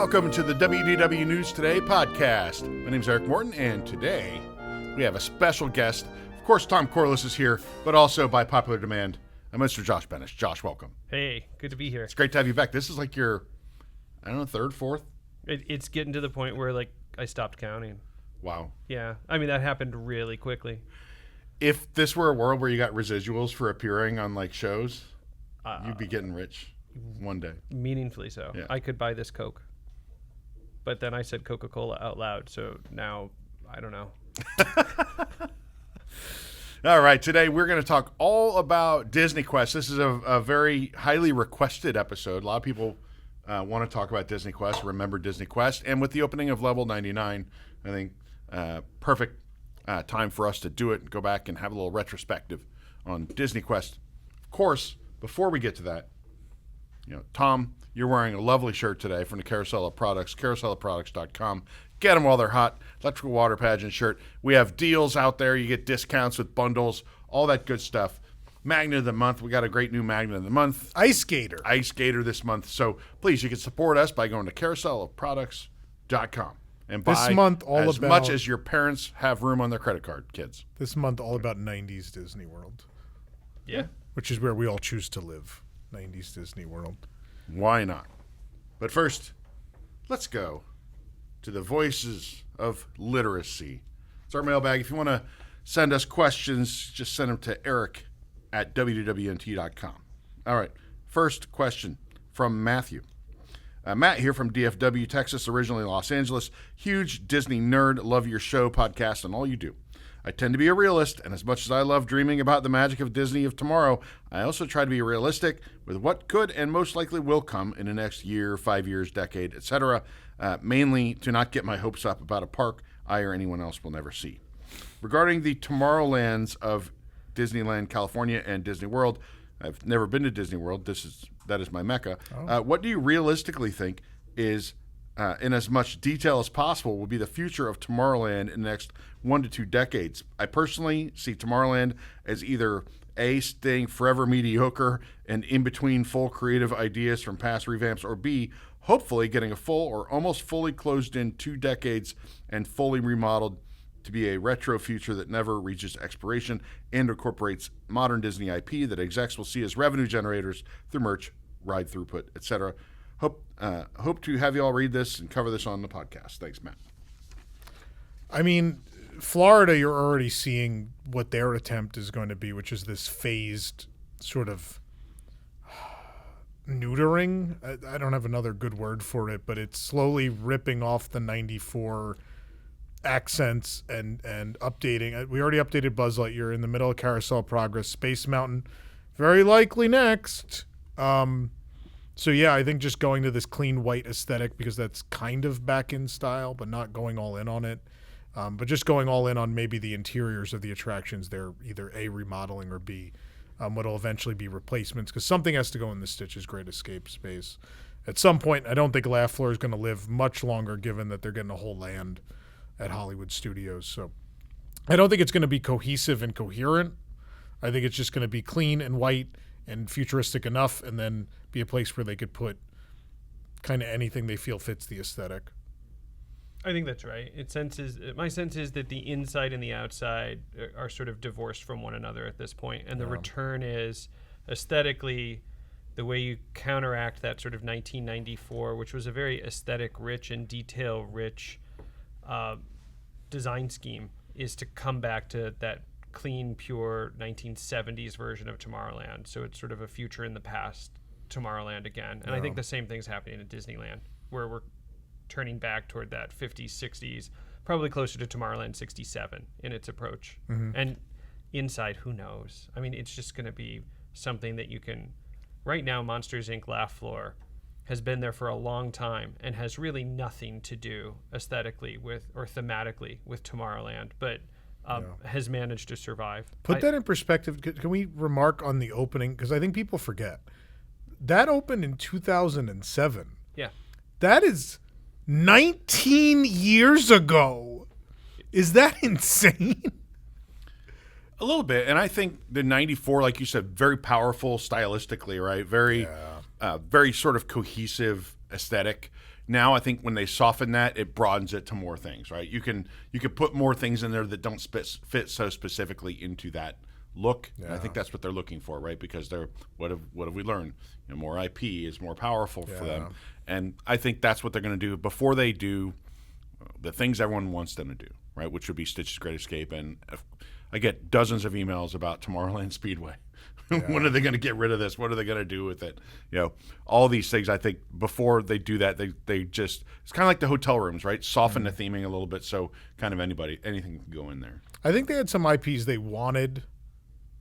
Welcome to the WDW News Today podcast. My name is Eric Morton, and today we have a special guest. Of course, Tom Corliss is here, but also by popular demand, Mr. Josh Benish. Josh, welcome. Hey, good to be here. It's great to have you back. This is like your, I don't know, third, fourth? It's getting to the point where, like, I stopped counting. Wow. Yeah. I mean, that happened really quickly. If this were a world where you got residuals for appearing on, like, shows, you'd be getting rich one day. Meaningfully so. Yeah. I could buy this Coke. But then I said Coca-Cola out loud, so now I don't know. All right, today we're going to talk all about DisneyQuest. This is a very highly requested episode. A lot of people want to talk about DisneyQuest, remember DisneyQuest. And with the opening of Level 99, I think perfect time for us to do it and go back and have a little retrospective on DisneyQuest. Of course, before we get to that, Tom, you're wearing a lovely shirt today from the Carousel of Products, carouselofproducts.com. Get them while they're hot. Electrical water pageant shirt. We have deals out there. You get discounts with bundles, all that good stuff. Magnet of the month. We got a great new magnet of the month. Ice Skater this month. So please, you can support us by going to carouselofproducts.com and buy this month all as about, much as your parents have room on their credit card, kids. This month all about 90s Disney World. Yeah. Which is where we all choose to live. 90s Disney World. Why not? But first, let's go to the voices of literacy. It's our mailbag. If you want to send us questions, just send them to eric@wdwnt.com. All right. First question from Matthew. Matt here from DFW, Texas, originally Los Angeles. Huge Disney nerd. Love your show, podcast, and all you do. I tend to be a realist, and as much as I love dreaming about the magic of Disney of tomorrow, I also try to be realistic with what could and most likely will come in the next year, 5 years, decade, etc., mainly to not get my hopes up about a park I or anyone else will never see. Regarding the Tomorrowlands of Disneyland, California, and Disney World, I've never been to Disney World. That is my mecca. What do you realistically think is, in as much detail as possible, will be the future of Tomorrowland in the next 1 to 2 decades? I personally see Tomorrowland as either A, staying forever mediocre and in between full creative ideas from past revamps, or B, hopefully getting a full or almost fully closed in 2 decades and fully remodeled to be a retro future that never reaches expiration and incorporates modern Disney IP that execs will see as revenue generators through merch, ride throughput, etc. Hope to have you all read this and cover this on the podcast. Thanks, Matt. I mean, Florida, you're already seeing what their attempt is going to be, which is this phased sort of neutering. I don't have another good word for it, but it's slowly ripping off the 94 accents and updating. We already updated Buzz Lightyear, in the middle of Carousel of Progress. Space Mountain, very likely next. So yeah, I think just going to this clean white aesthetic, because that's kind of back in style, but not going all in on it. But just going all in on maybe the interiors of the attractions. They're either A, remodeling, or B, what'll eventually be replacements, because something has to go in the Stitch's Great Escape space. At some point, I don't think Laugh Floor is going to live much longer, given that they're getting a whole land at Hollywood Studios. So I don't think it's going to be cohesive and coherent. I think it's just going to be clean and white and futuristic enough, and then be a place where they could put kind of anything they feel fits the aesthetic. I think that's right. My sense is that the inside and the outside are sort of divorced from one another at this point, and the return is aesthetically the way you counteract that sort of 1994, which was a very aesthetic-rich and detail-rich design scheme, is to come back to that clean, pure 1970s version of Tomorrowland. So it's sort of a future in the past Tomorrowland again. And I think the same thing's happening at Disneyland, where we're turning back toward that 50s, 60s, probably closer to Tomorrowland 67 in its approach. Mm-hmm. And inside, who knows? I mean, it's just going to be something that you can... Right now, Monsters, Inc. Laugh Floor has been there for a long time and has really nothing to do aesthetically with or thematically with Tomorrowland, but has managed to survive. Put that in perspective. Can we remark on the opening? Because I think people forget. That opened in 2007. Yeah. That is 19 years ago. Is that insane? A little bit. And I think the 94, like you said, very powerful stylistically, right? Very sort of cohesive aesthetic. Now I think when they soften that, it broadens it to more things, right? You can put more things in there that don't fit so specifically into that look. Yeah. And I think that's what they're looking for, right? Because what have we learned? More IP is more powerful for them, and I think that's what they're going to do before they do the things everyone wants them to do, right? Which would be Stitch's Great Escape, and I get dozens of emails about Tomorrowland Speedway. When are they going to get rid of this? What are they going to do with it? All these things. I think before they do that, they just, it's kind of like the hotel rooms, right? Soften the theming a little bit, so kind of anything can go in there. I think they had some IPs they wanted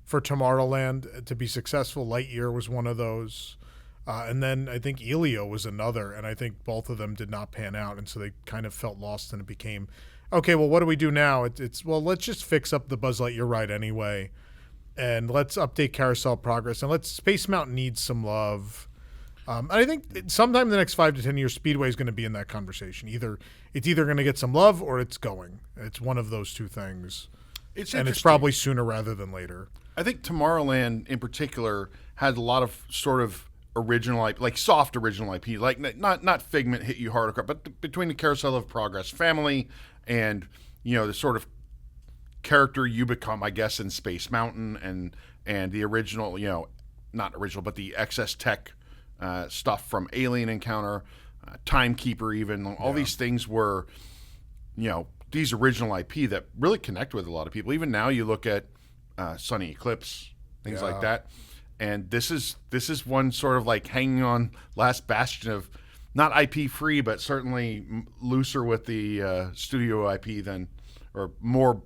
for Tomorrowland to be successful. Lightyear was one of those, and then I think Elio was another, and I think both of them did not pan out, and so they kind of felt lost, and it became, okay, well, what do we do now? It's let's just fix up the Buzz Lightyear ride anyway. And let's update Carousel Progress, and Space Mountain needs some love. And I think sometime in the next 5 to 10 years, Speedway is going to be in that conversation. It's either going to get some love or it's going. It's one of those two things. It's probably sooner rather than later. I think Tomorrowland in particular had a lot of sort of original IP, like soft original IP, like not Figment hit you hard, but between the Carousel of Progress family and the sort of character you become, I guess, in Space Mountain and the original, not original, but the excess tech stuff from Alien Encounter, Timekeeper, even all these things were, these original IP that really connect with a lot of people. Even now, you look at Sunny Eclipse, things like that, and this is one sort of like hanging on last bastion of not IP free, but certainly looser with the studio IP than. Or more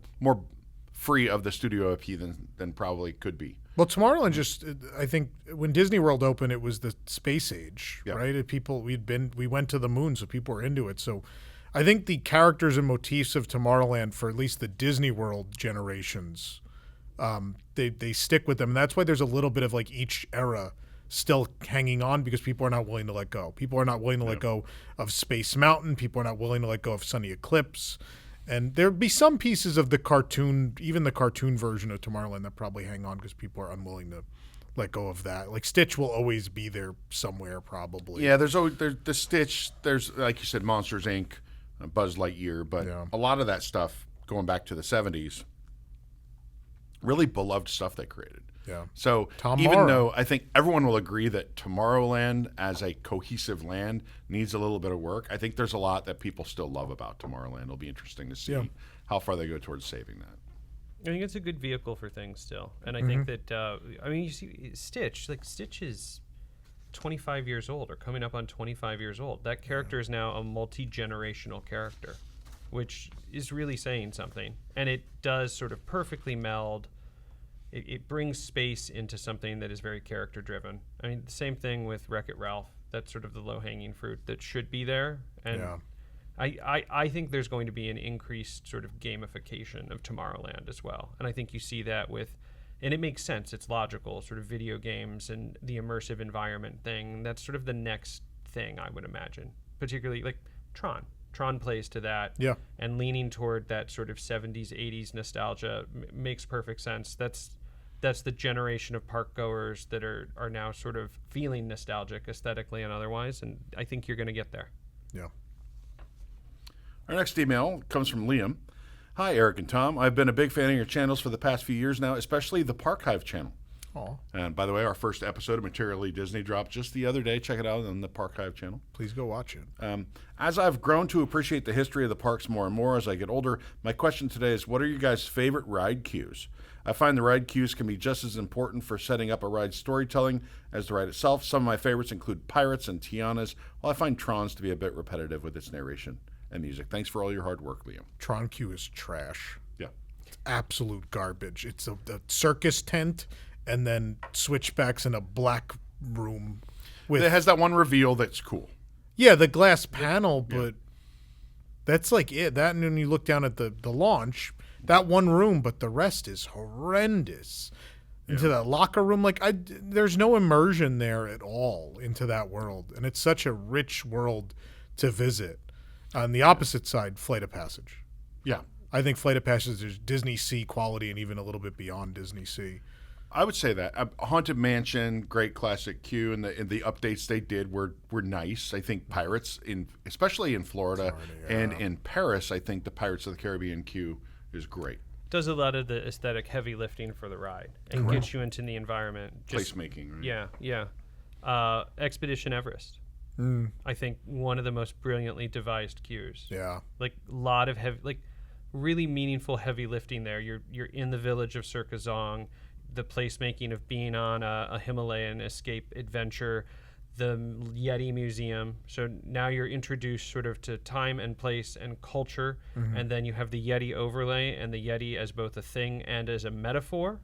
free of the studio IP than probably could be. Well, Tomorrowland I think when Disney World opened, it was the space age, right? We went to the moon, so people were into it. So I think the characters and motifs of Tomorrowland for at least the Disney World generations, they stick with them. And that's why there's a little bit of like each era still hanging on because people are not willing to let go. People are not willing to let go of Space Mountain. People are not willing to let go of Sunny Eclipse. And there'll be some pieces of the cartoon, even the cartoon version of Tomorrowland, that probably hang on because people are unwilling to let go of that. Like Stitch will always be there somewhere, probably. Yeah, there's the Stitch. There's, like you said, Monsters Inc., Buzz Lightyear, but a lot of that stuff going back to the 70s, really beloved stuff they created. Yeah. So even though I think everyone will agree that Tomorrowland as a cohesive land needs a little bit of work, I think there's a lot that people still love about Tomorrowland. It'll be interesting to see how far they go towards saving that. I think it's a good vehicle for things still. And I think that, you see Stitch, Stitch is 25 years old or coming up on 25 years old. That character is now a multi-generational character, which is really saying something. And it does sort of perfectly meld. It brings space into something that is very character driven. I mean, the same thing with Wreck-It Ralph. That's sort of the low hanging fruit that should be there. And I think there's going to be an increased sort of gamification of Tomorrowland as well. And I think you see that and it makes sense. It's logical, sort of video games and the immersive environment thing. That's sort of the next thing I would imagine, particularly like Tron. Tron plays to that, and leaning toward that sort of 70s, 80s nostalgia makes perfect sense. That's the generation of park goers that are now sort of feeling nostalgic aesthetically and otherwise, and I think you're going to get there. Yeah. Our next email comes from Liam. Hi, Eric and Tom. I've been a big fan of your channels for the past few years now, especially the Parkhive channel. Aww. And by the way, our first episode of Materially Disney dropped just the other day. Check it out on the Parkhive channel. Please go watch it. As I've grown to appreciate the history of the parks more and more as I get older, my question today is, what are you guys' favorite ride cues? I find the ride cues can be just as important for setting up a ride storytelling as the ride itself. Some of my favorites include Pirates and Tiana's, while I find Tron's to be a bit repetitive with its narration and music. Thanks for all your hard work, Liam. Tron cue is trash. Yeah. It's absolute garbage. It's a circus tent and then switchbacks in a black room. It has that one reveal that's cool. Yeah, the glass panel, but that's like it. That, and when you look down at the launch, that one room, but the rest is horrendous. Into that locker room, there's no immersion there at all into that world, and it's such a rich world to visit. On the opposite side, Flight of Passage. Yeah. I think Flight of Passage is Disney Sea quality and even a little bit beyond Disney Sea. I would say that Haunted Mansion, great classic queue, and the updates they did were nice. I think Pirates, especially in Florida and in Paris, I think the Pirates of the Caribbean queue is great. Does a lot of the aesthetic heavy lifting for the ride and gets you into the environment. Placemaking, right? Yeah. Expedition Everest. I think one of the most brilliantly devised queues. Yeah. Like a lot of heavy, like really meaningful heavy lifting there. You're in the village of Circazong, the placemaking of being on a Himalayan escape adventure, the Yeti Museum. So now you're introduced sort of to time and place and culture, and then you have the Yeti overlay and the Yeti as both a thing and as a metaphor,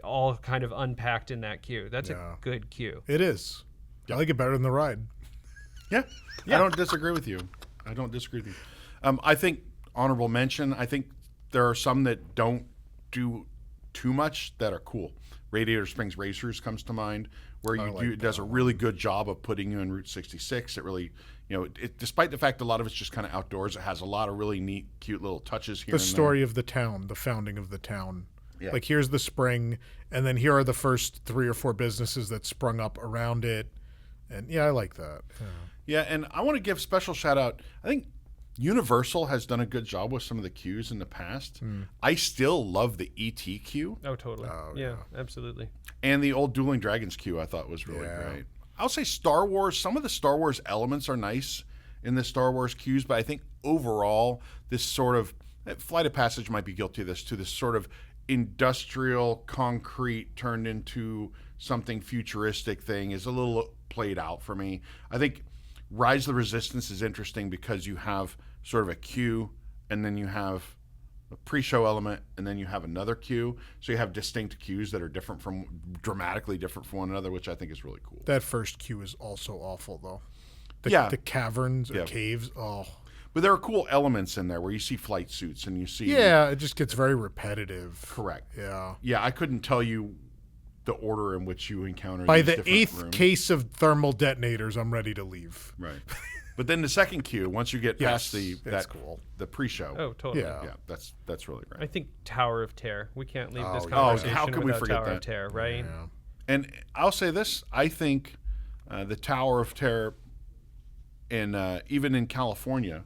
all kind of unpacked in that queue. That's a good queue. It is. I like it better than the ride. Yeah. I don't disagree with you. I think honorable mention, I think there are some that don't do too much that are cool. Radiator Springs Racers comes to mind, where it does a really good job of putting you in Route 66. It really, despite the fact a lot of it's just kind of outdoors, it has a lot of really neat, cute little touches here. The story of the town, the founding of the town. Yeah. Like here's the spring, and then here are the first 3 or 4 businesses that sprung up around it. And I like that. Yeah, and I want to give special shout out. I think Universal has done a good job with some of the queues in the past. I still love the ET queue. Oh, totally. Yeah, absolutely. And the old Dueling Dragons queue I thought was really great. I'll say Star Wars, some of the Star Wars elements are nice in the Star Wars queues, but I think overall this sort of, Flight of Passage might be guilty of this too, this sort of industrial concrete turned into something futuristic thing is a little played out for me. I think Rise of the Resistance is interesting because you have sort of a queue, and then you have a pre-show element, and then you have another queue. So you have distinct queues that are dramatically different from one another, which I think is really cool. That first queue is also awful, though. The caverns or caves. Oh. But there are cool elements in there where you see flight suits and you see... Yeah, it just gets very repetitive. Correct. Yeah. Yeah, I couldn't tell you the order in which you encounter By these the different 8th rooms. case of thermal detonators, I'm ready to leave. Right. But then the second queue, once you get past that's cool. the pre-show. Oh, totally. Yeah, that's really great. I think Tower of Terror. We can't leave this yeah. conversation how can we without forget Tower that? of Terror, right? Yeah. And I'll say this: I think the Tower of Terror, even in California,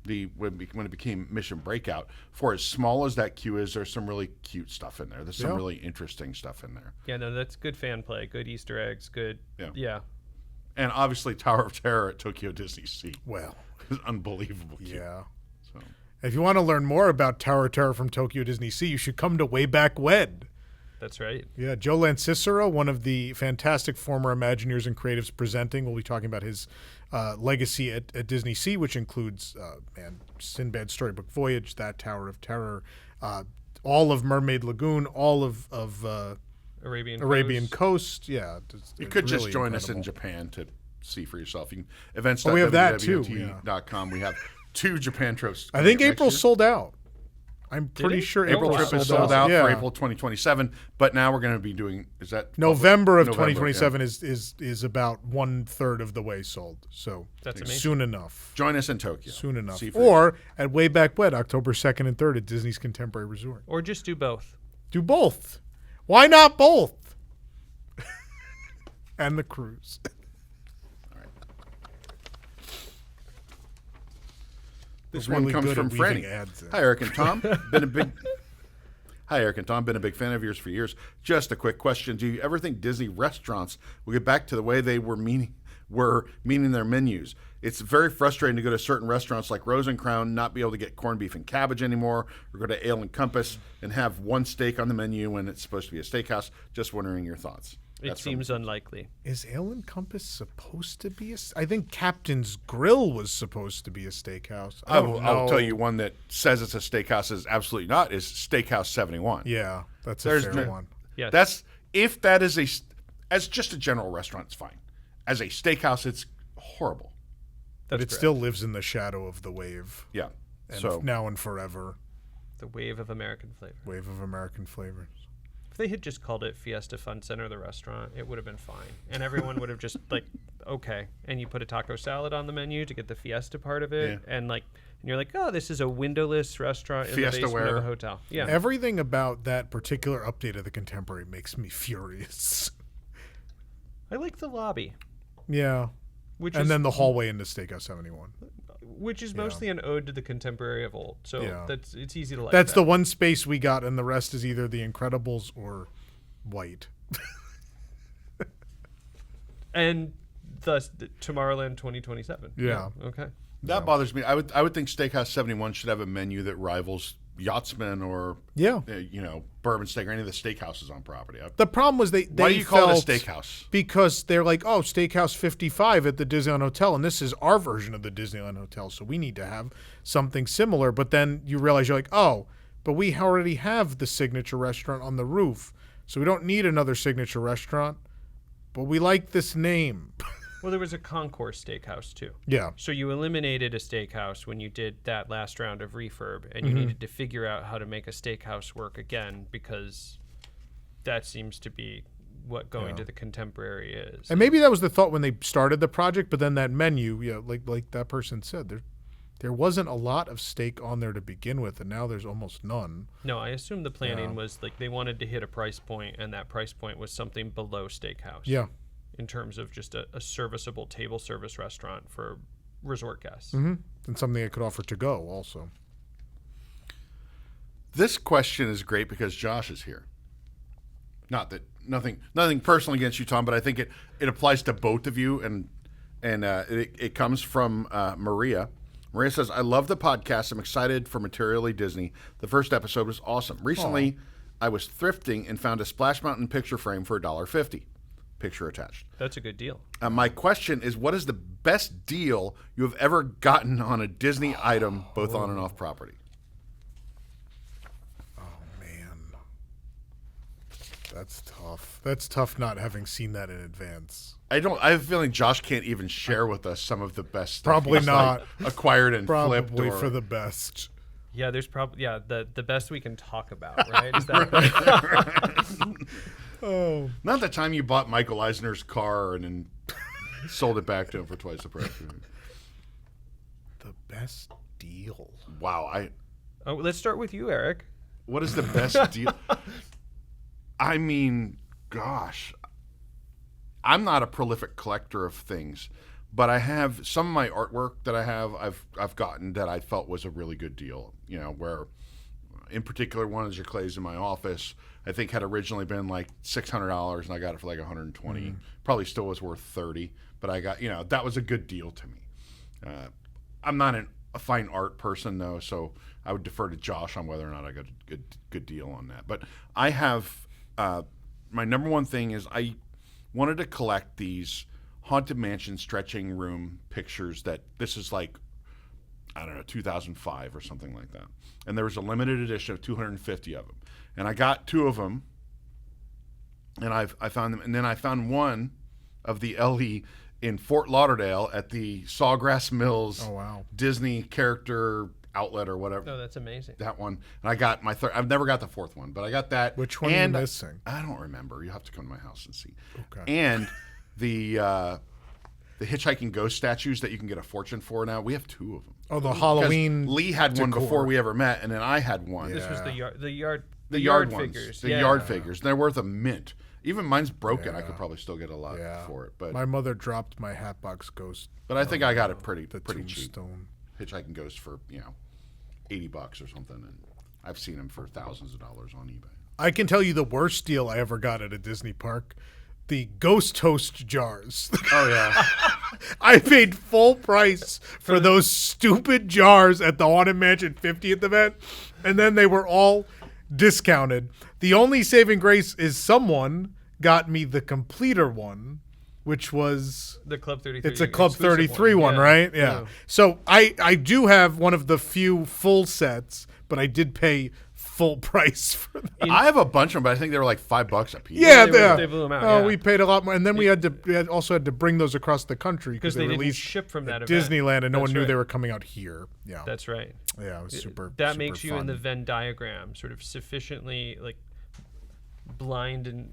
when it became Mission Breakout, for as small as that queue is, there's some really cute stuff in there. There's some really interesting stuff in there. Yeah, no, that's good fan play, good Easter eggs, good. Yeah. And obviously, Tower of Terror at Tokyo Disney Sea. Well, is unbelievable. Yeah. So, if you want to learn more about Tower of Terror from Tokyo Disney Sea, you should come to Way Back When. That's right. Yeah, Joe Lancicero, one of the fantastic former Imagineers and creatives presenting, we'll be talking about his legacy at Disney Sea, which includes Sinbad's Storybook Voyage, that Tower of Terror, all of Mermaid Lagoon, all of Arabian Coast. Yeah, you could really just join us incredible. in Japan to see for yourself. You can events. We have that too. We have 2 Japan trips. I think April's year. sold out. I'm pretty sure April April trip is sold out yeah. for April 2027. But now we're going to be doing. Is that November of November, 2027 is about 1/3 of the way sold. So That's amazing. soon enough. Join us in Tokyo. Soon enough. See for Or at Way Back When, October 2nd and 3rd at Disney's Contemporary Resort. Or just do both. Do both. Why not both? And the cruise. This We're really one comes good from at weaving Franny. ads in. Hi, Eric and Tom. Hi, Eric and Tom. Been a big fan of yours for years. Just a quick question: do you ever think Disney restaurants will get back to the way they were meaning their menus? It's very frustrating to go to certain restaurants like Rose and Crown, not be able to get corned beef and cabbage anymore, or go to Ale and Compass and have one steak on the menu when it's supposed to be a steakhouse. Just wondering your thoughts. It seems unlikely. Is Ale and Compass supposed to be I think Captain's Grill was supposed to be a steakhouse. I'll tell you one that says it's a steakhouse is absolutely not, is Steakhouse 71. Yeah, that's a fair one. Yeah. If that is as just a general restaurant, it's fine. As a steakhouse, it's horrible. But it still lives in the shadow of the wave. Yeah. And now and forever. The wave of American flavor. Wave of American flavors. If they had just called it Fiesta Fun Center, the restaurant, it would have been fine. And everyone would have just, okay, and you put a taco salad on the menu to get the fiesta part of it, and you're like, oh, this is a windowless restaurant in the basement of a hotel. Yeah, everything about that particular update of the Contemporary makes me furious. I like the lobby. Yeah, then the hallway into Steakhouse 71, which is mostly an ode to the Contemporary of old. So it's easy to like. That's the one space we got, and the rest is either The Incredibles or white. And thus Tomorrowland 2027. Yeah. Okay. That bothers me. I would think Steakhouse 71 should have a menu that rivals Yachtsman or Bourbon Steak or any of the steakhouses on property. The problem was they why do you call it a steakhouse? Because they're like, oh, Steakhouse 55 at the Disneyland Hotel, and this is our version of the Disneyland Hotel, so we need to have something similar. But then you realize you're like, oh, but we already have the signature restaurant on the roof, so we don't need another signature restaurant. But we like this name. Well, there was a Concourse Steakhouse, too. Yeah. So you eliminated a steakhouse when you did that last round of refurb, and you needed to figure out how to make a steakhouse work again, because that seems to be what going to the Contemporary is. And maybe that was the thought when they started the project, but then that menu, like that person said, there wasn't a lot of steak on there to begin with, and now there's almost none. No, I assume the planning was like they wanted to hit a price point, and that price point was something below steakhouse. Yeah. In terms of just a serviceable table service restaurant for resort guests. Mm-hmm. And something it could offer to go also. This question is great because Josh is here. Not that nothing personal against you, Tom, but I think it applies to both of you, and it comes from Maria. Maria says, I love the podcast. I'm excited for Materially Disney. The first episode was awesome. Recently, I was thrifting and found a Splash Mountain picture frame for $1.50. Picture attached. That's a good deal. My question is, what is the best deal you have ever gotten on a Disney item, both on and off property? Oh, man. That's tough. That's tough not having seen that in advance. I have a feeling Josh can't even share with us some of the best stuff Probably he's, not. Acquired and flipped. Probably for the best. Yeah, there's probably the best we can talk about, right? Is that Oh, not the time you bought Michael Eisner's car and then sold it back to him for twice the price. The best deal. Wow, let's start with you, Eric. What is the best deal? I mean, gosh, I'm not a prolific collector of things, but I have some of my artwork that I've gotten that I felt was a really good deal. Where, in particular, one of your clays in my office, I think had originally been like $600, and I got it for like $120. Probably still was worth $30, but I got that was a good deal to me. I'm not a fine art person though, so I would defer to Josh on whether or not I got a good deal on that. But I have my number one thing is I wanted to collect these Haunted Mansion stretching room pictures that this is like, I don't know, 2005 or something like that. And there was a limited edition of 250 of them. And I got 2 of them, and I found them. And then I found one of the LE in Fort Lauderdale at the Sawgrass Mills Disney character outlet or whatever. Oh, that's amazing. That one. And I got my third. I've never got the 4th one, but I got that. Which one are you missing? I don't remember. You'll have to come to my house and see. Okay. And the hitchhiking ghost statues that you can get a fortune for now. We have 2 of them. Oh, the Halloween. Lee had one before we ever met, and then I had one. This was the yard ones, figures. The yard figures. They're worth a mint. Even mine's broken. I could probably still get a lot for it. But my mother dropped my Hatbox Ghost. But I think I got it pretty cheap. Tombstone. Hitchhiking Ghost for $80 or something, and I've seen them for thousands of dollars on eBay. I can tell you the worst deal I ever got at a Disney park. The Ghost Toast jars. Oh, yeah. I paid full price for those stupid jars at the Haunted Mansion 50th event, and then they were all discounted. The only saving grace is someone got me the completer one, which was... The Club 33. It's a Club 33 one, right? Yeah. So I do have one of the few full sets, but I did pay full price for them. I have a bunch of them, but I think they were like $5 a piece. Yeah, they blew them out. Oh, we paid a lot more, and then we also had to bring those across the country because they released didn't ship from that event. Disneyland, and no one knew right. they were coming out here. Yeah, that's right. Yeah, it was super. That super makes you fun. in the Venn diagram sort of sufficiently like blind and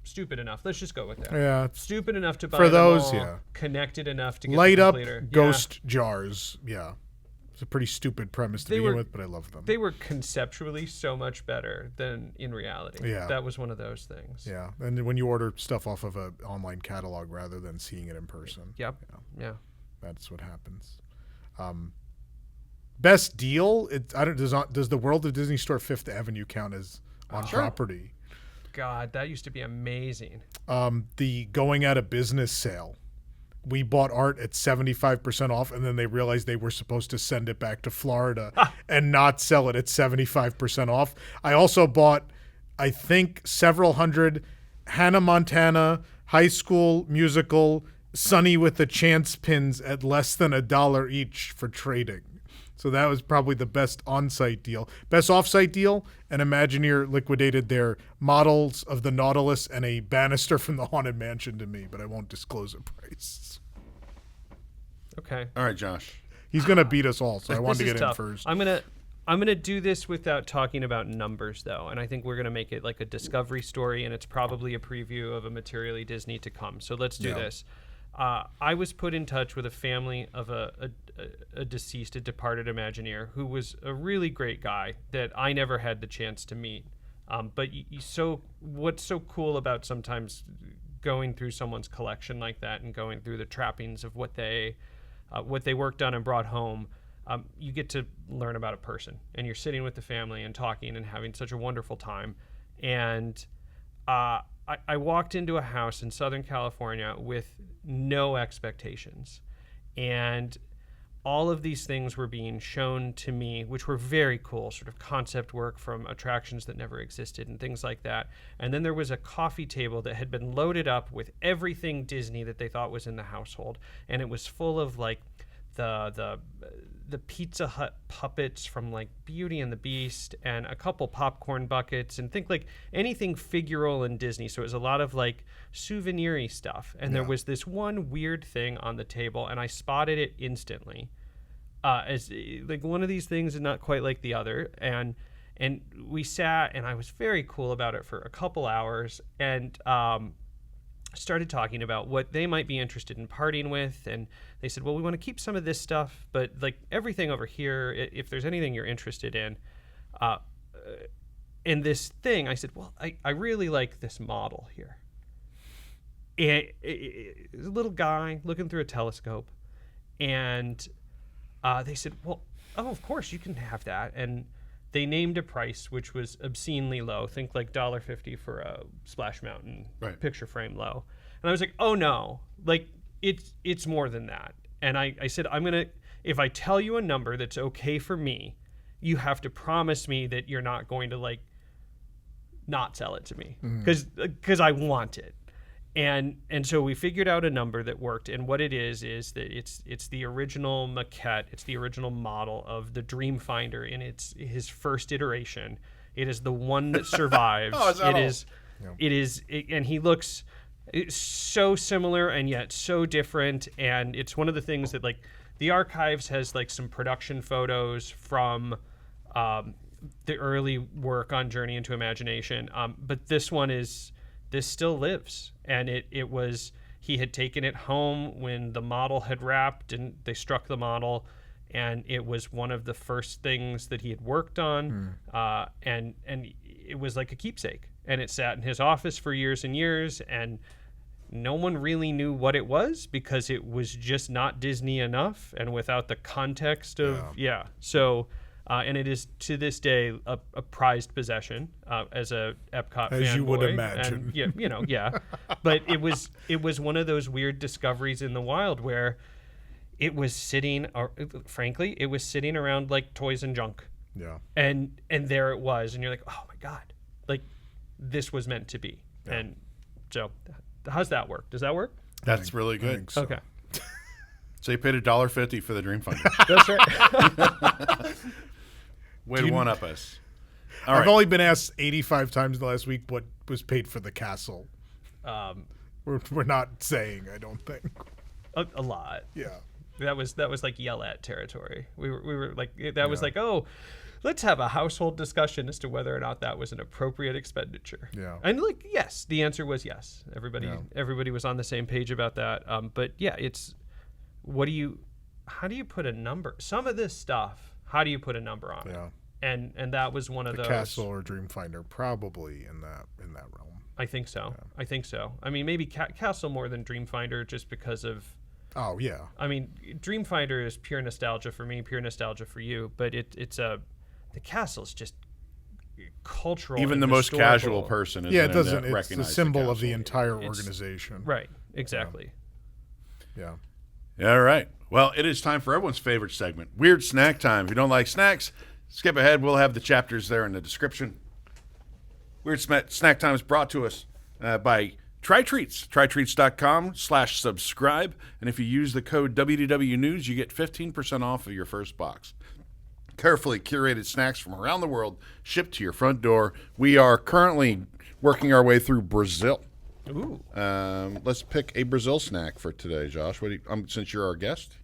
stupid enough. Let's just go with that. Yeah. Stupid enough to buy For them those, all, yeah. connected enough to get Light the up completer. ghost jars. Yeah. It's a pretty stupid premise to begin with, but I love them. They were conceptually so much better than in reality. Yeah. That was one of those things. Yeah. And when you order stuff off of an online catalog rather than seeing it in person. Yep. Yeah. That's what happens. Best deal? Does the World of Disney Store Fifth Avenue count as on property? God, that used to be amazing. The going out of business sale. We bought art at 75% off, and then they realized they were supposed to send it back to Florida and not sell it at 75% off. I also bought, I think, several hundred Hannah Montana High School Musical Sunny with the Chance pins at less than $1 each for trading. So that was probably the best on-site deal. Best off-site deal, an Imagineer liquidated their models of the Nautilus and a banister from the Haunted Mansion to me, but I won't disclose a price. Okay. All right, Josh. He's going to beat us all, so I wanted to This get is in tough. first. I'm gonna do this without talking about numbers, though, and I think we're gonna make it like a discovery story, and it's probably a preview of a materially Disney to come. So let's do this. I was put in touch with a family of a departed Imagineer who was a really great guy that I never had the chance to meet. But what's so cool about sometimes going through someone's collection like that and going through the trappings of what they worked on and brought home, you get to learn about a person, and you're sitting with the family and talking and having such a wonderful time. And I walked into a house in Southern California with no expectations, and all of these things were being shown to me, which were very cool, sort of concept work from attractions that never existed and things like that. And then there was a coffee table that had been loaded up with everything Disney that they thought was in the household, and it was full of like the Pizza Hut puppets from like Beauty and the Beast, and a couple popcorn buckets, and think like anything figural in Disney. So it was a lot of like souvenir-y stuff. And there was this one weird thing on the table, and I spotted it instantly. As like one of these things is not quite like the other. And we sat, and I was very cool about it for a couple hours, and started talking about what they might be interested in parting with. And they said, well, we want to keep some of this stuff, but like everything over here, if there's anything you're interested in this thing, I said, well, I really like this model here. And it was a little guy looking through a telescope, and they said, well, oh, of course you can have that. And they named a price which was obscenely low. Think like $1.50 for a Splash Mountain picture frame low. And I was like, oh no, like it's more than that. And I said, if I tell you a number that's okay for me, you have to promise me that you're not going to like not sell it to me, because I want it. And so we figured out a number that worked, and what it is that it's the original maquette, it's the original model of the Dreamfinder in his first iteration. It is the one that survives. And he looks so similar and yet so different. And it's one of the things that like the archives has like some production photos from the early work on Journey into Imagination. But this still lives. And he had taken it home when the model had wrapped, and they struck the model, and it was one of the first things that he had worked on. And it was like a keepsake, and it sat in his office for years and years, and no one really knew what it was because it was just not Disney enough, and without the context of so and it is to this day a prized possession as a Epcot fanboy. As you would imagine. And, but it was one of those weird discoveries in the wild where it was sitting, frankly, it was sitting around like toys and junk. Yeah. And there it was, and you're like, oh my God, like this was meant to be. Yeah. And so, how's that work? Does that work? That's really good. So. Okay. So you paid $1.50 for the Dreamfinder. That's right. Way to one up us. I've only been asked 85 times in the last week what was paid for the castle. We're not saying, I don't think. A lot. Yeah. That was like yell at territory. We were like, that was like, oh, let's have a household discussion as to whether or not that was an appropriate expenditure. Yeah. And yes, the answer was yes. Everybody was on the same page about that. But yeah, it's how do you put a number? Some of this stuff, how do you put a number on it? And that was one of those. Castle or Dreamfinder, probably in that realm. I think so. Yeah. I think so. I mean, maybe Castle more than Dreamfinder, just because of. Oh yeah. I mean, Dreamfinder is pure nostalgia for me, pure nostalgia for you. But the Castle is just cultural. Even and the most historical. casual person. Yeah, it doesn't. It's the recognize symbol of the castle. entire organization. Right. Exactly. Yeah. All right. Well, it is time for everyone's favorite segment, Weird Snack Time. If you don't like snacks, skip ahead. We'll have the chapters there in the description. Weird Snack Time is brought to us by Try Treats. TryTreats.com/subscribe. And if you use the code WDW News, you get 15% off of your first box. Carefully curated snacks from around the world shipped to your front door. We are currently working our way through Brazil. Ooh. Let's pick a Brazil snack for today, Josh. What do you, since you're our guest?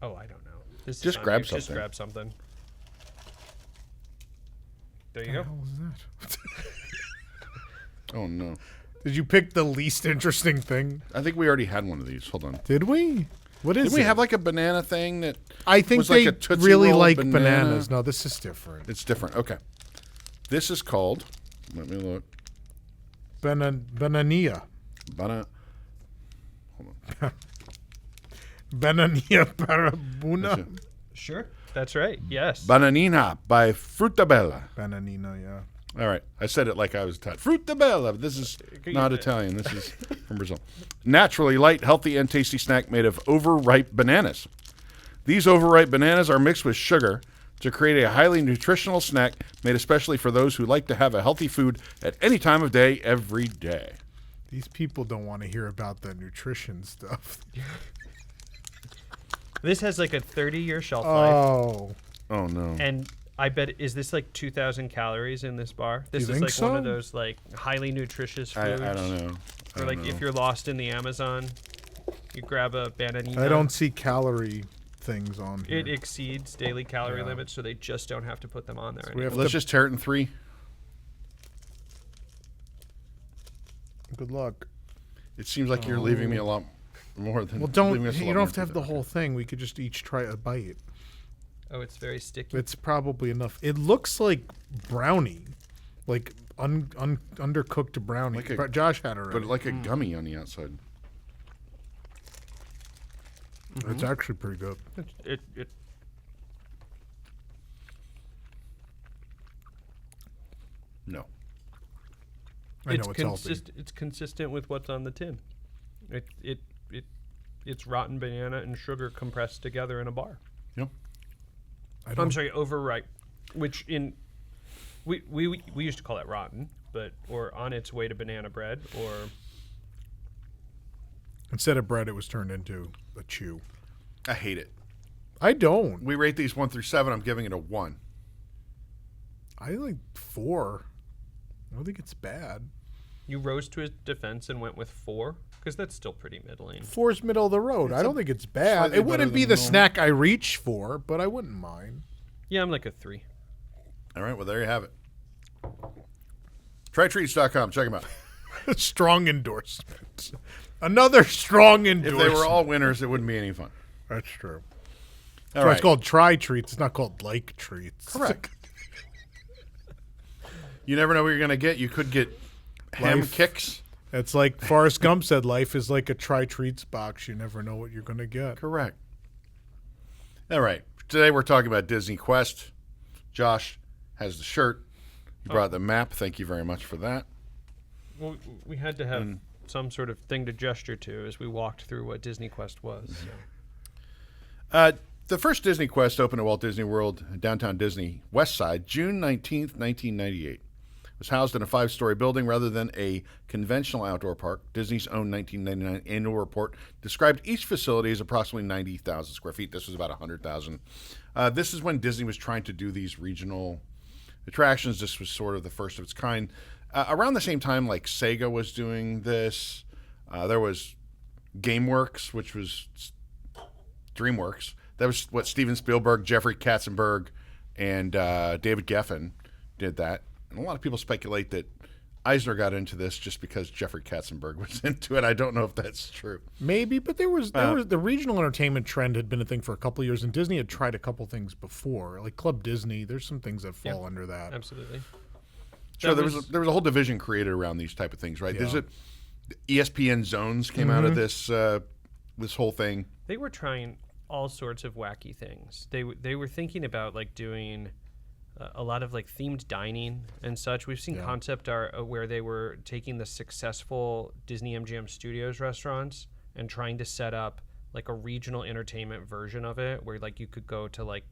Oh, I don't know. Just grab something. Just grab something. There you What go. the hell was that? Oh, no. Did you pick the least interesting thing? I think we already had one of these. Hold on. Did we? What is Did it? we have like a banana thing that I think was like they a Tootsie really Roll like banana? bananas. No, this is different. It's different. Okay. This is called, let me look. Banania. Hold on. Banania parabuna. Sure. That's right. Yes. Bananina by Frutabella. Bananina, yeah. All right. I said it like I was Italian. Frutabella. This is not Italian. This is from Brazil. Naturally light, healthy, and tasty snack made of overripe bananas. These overripe bananas are mixed with sugar to create a highly nutritional snack made especially for those who like to have a healthy food at any time of day, every day. These people don't want to hear about the nutrition stuff. This has like a 30-year shelf life. Oh. Oh, no. And I bet, is this like 2,000 calories in this bar? This You is think like one of so? those like highly nutritious I foods. don't know. Or like if you're lost in the Amazon, you grab a bananina. I don't see calorie things on here. It exceeds daily calorie limits, so they just don't have to put them on there we anymore. have Let's to- just tear it in three. Good luck. It seems like you're leaving me a lot more than. Well, don't. leaving us a You lot don't more have to have food the than- whole thing. We could just each try a bite. Oh, it's very sticky. It's probably enough. It looks like brownie, like undercooked brownie. Like a- But Josh had it already. But like a gummy on the outside. It's actually pretty good. It No. I know it's healthy. It's consistent with what's on the tin. It's rotten banana and sugar compressed together in a bar. Yep. I'm sorry, overripe, which in we used to call that rotten, but or on its way to banana bread, or Instead of bread, it was turned into a chew. I hate it. I don't. We rate these 1 through 7. I'm giving it a 1. I like 4. I don't think it's bad. you rose to his defense and went with 4 because that's still pretty middling. 4's middle of the road. I don't think it's bad. slightly It wouldn't better be than the normal. snack I reach for, but I wouldn't mind. Yeah, I'm like a 3. All right, well, there you have it. TryTreats.com. Check them out. Strong endorsement. Another strong If endorsement. they were all winners, it wouldn't be any fun. That's true. All That's why right. it's called Try Treats. It's not called Like Treats. Correct. You never know what you're going to get. You could get ham Life. kicks. It's like Forrest Gump said, life is like a Try Treats box. You never know what you're going to get. Correct. All right. Today we're talking about DisneyQuest. Josh has the shirt. You brought the map. Thank you very much for that. Well, we had to have some sort of thing to gesture to as we walked through what DisneyQuest was. So. The first DisneyQuest opened at Walt Disney World, downtown Disney, West Side, June 19th, 1998. It was housed in a 5-story building rather than a conventional outdoor park. Disney's own 1999 annual report described each facility as approximately 90,000 square feet. This was about 100,000. This is when Disney was trying to do these regional attractions. This was sort of the first of its kind. Around the same time, like Sega was doing this, there was GameWorks, which was DreamWorks. That was what Steven Spielberg, Jeffrey Katzenberg, and David Geffen did that. And a lot of people speculate that Eisner got into this just because Jeffrey Katzenberg was into it. I don't know if that's true. Maybe, but there was the regional entertainment trend had been a thing for a couple of years, and Disney had tried a couple things before, like Club Disney. There's some things that fall under that. Absolutely. So there was a whole division created around these type of things, right? Yeah. ESPN Zones came out of this this whole thing. They were trying all sorts of wacky things. They were thinking about like doing a lot of like themed dining and such. We've seen concept art where they were taking the successful Disney MGM Studios restaurants and trying to set up like a regional entertainment version of it, where like you could go to like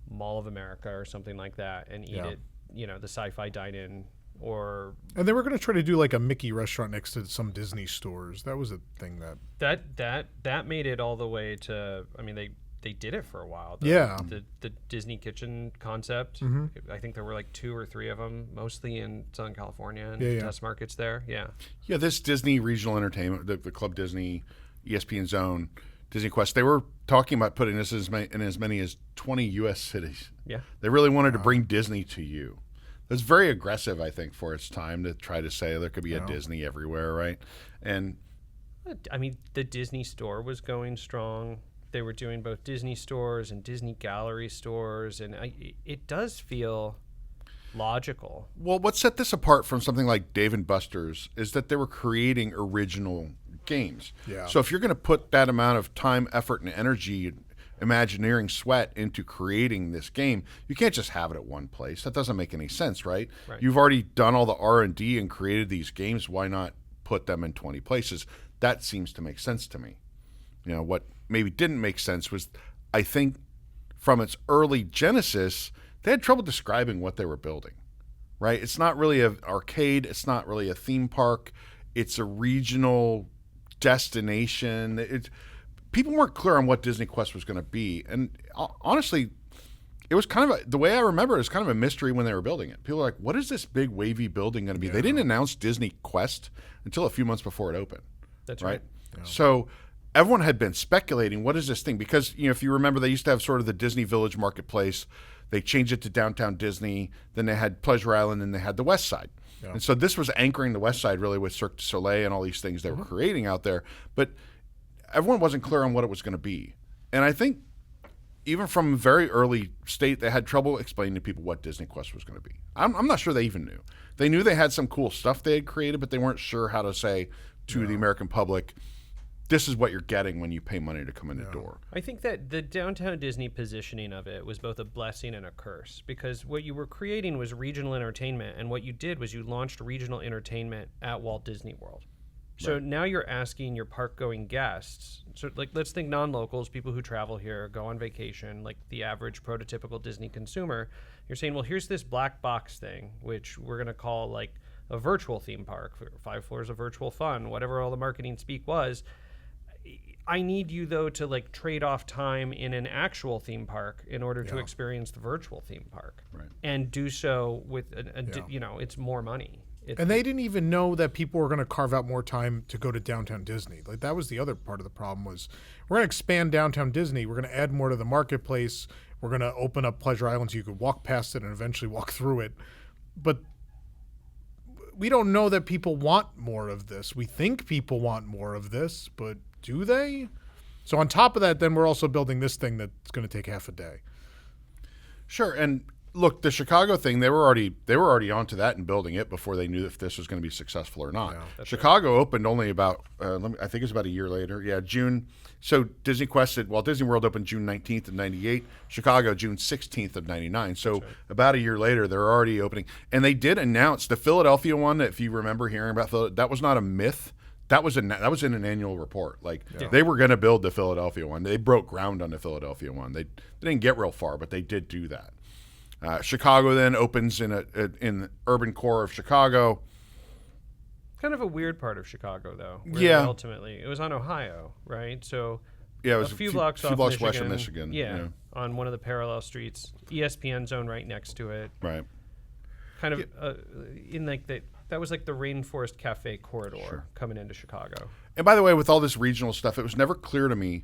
Mall of America or something like that and eat it, the Sci-Fi Dine-In. And they were going to try to do like a Mickey restaurant next to some Disney stores. That was a thing that made it all the way to. I mean, they did it for a while. The Disney Kitchen concept. Mm-hmm. I think there were like 2 or 3 of them, mostly in Southern California and test markets there. Yeah. Yeah, this Disney regional entertainment, the Club Disney, ESPN Zone, DisneyQuest, they were talking about putting this in as many as 20 U.S. cities. Yeah. They really wanted to bring Disney to you. It was very aggressive, I think, for its time to try to say there could be a Disney everywhere, right? And I mean, the Disney Store was going strong. They were doing both Disney stores and Disney Gallery stores, and it does feel logical. Well, what set this apart from something like Dave & Buster's is that they were creating original games. Yeah. So if you're going to put that amount of time, effort, and energy, Imagineering sweat into creating this game, you can't just have it at one place. That doesn't make any sense, right? You've already done all the R&D and created these games. Why not put them in 20 places? That seems to make sense to me. What maybe didn't make sense was, I think, from its early genesis, they had trouble describing what they were building, right? It's not really an arcade. It's not really a theme park. It's a regional destination. People weren't clear on what DisneyQuest was going to be. And honestly, it was kind of the way I remember it was kind of a mystery when they were building it. People were like, what is this big wavy building going to be? They didn't announce DisneyQuest until a few months before it opened. That's right. Yeah. So everyone had been speculating, what is this thing? Because, if you remember, they used to have sort of the Disney Village Marketplace. They changed it to Downtown Disney. Then they had Pleasure Island, and they had the West Side. Yeah. And so this was anchoring the West Side really with Cirque du Soleil and all these things they were creating out there. But everyone wasn't clear on what it was going to be. And I think even from a very early state, they had trouble explaining to people what DisneyQuest was going to be. I'm not sure they even knew. They knew they had some cool stuff they had created, but they weren't sure how to say to the American public, this is what you're getting when you pay money to come in the door. I think that the Downtown Disney positioning of it was both a blessing and a curse, because what you were creating was regional entertainment, and what you did was you launched regional entertainment at Walt Disney World. So now you're asking your park-going guests, so like let's think non-locals, people who travel here, go on vacation, like the average prototypical Disney consumer. You're saying, well, here's this black box thing, which we're going to call like a virtual theme park, 5 floors of virtual fun, whatever all the marketing speak was. I need you, though, to like trade off time in an actual theme park in order to experience the virtual theme park, and do so with it's more money. And they didn't even know that people were going to carve out more time to go to Downtown Disney. Like that was the other part of the problem was we're going to expand Downtown Disney. We're going to add more to the marketplace. We're going to open up Pleasure Island so you could walk past it and eventually walk through it. But we don't know that people want more of this. We think people want more of this, but do they? So on top of that, then we're also building this thing that's going to take half a day. Sure, and look, the Chicago thing, they were already onto that and building it before they knew if this was going to be successful or not. Yeah, Chicago opened only about, I think it was about a year later. Yeah, June. So DisneyQuest at Walt Disney World opened June 19th of 98. Chicago, June 16th of 99. So about a year later, they're already opening. And they did announce the Philadelphia one, if you remember hearing about Philadelphia, that was not a myth. That was in an annual report. Like they were going to build the Philadelphia one. They broke ground on the Philadelphia one. They didn't get real far, but they did do that. Chicago then opens in the urban core of Chicago. Kind of a weird part of Chicago, though. Ultimately, it was on Ohio, right? So it was a few blocks west of Michigan. Yeah, on one of the parallel streets. ESPN Zone right next to it. Right. Kind of in like that was like the Rainforest Cafe corridor coming into Chicago. And by the way, with all this regional stuff, it was never clear to me.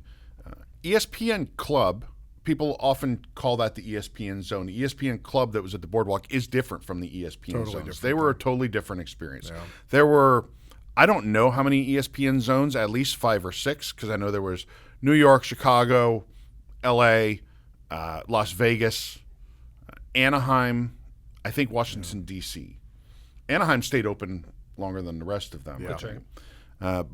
ESPN Club people often call that the ESPN zone. The ESPN club that was at the boardwalk is different from the ESPN zones. They were a totally different experience. Yeah. There were, I don't know how many ESPN zones, at least 5 or 6, because I know there was New York, Chicago, L.A., Las Vegas, Anaheim, I think Washington, D.C. Anaheim stayed open longer than the rest of them. Yeah. I think.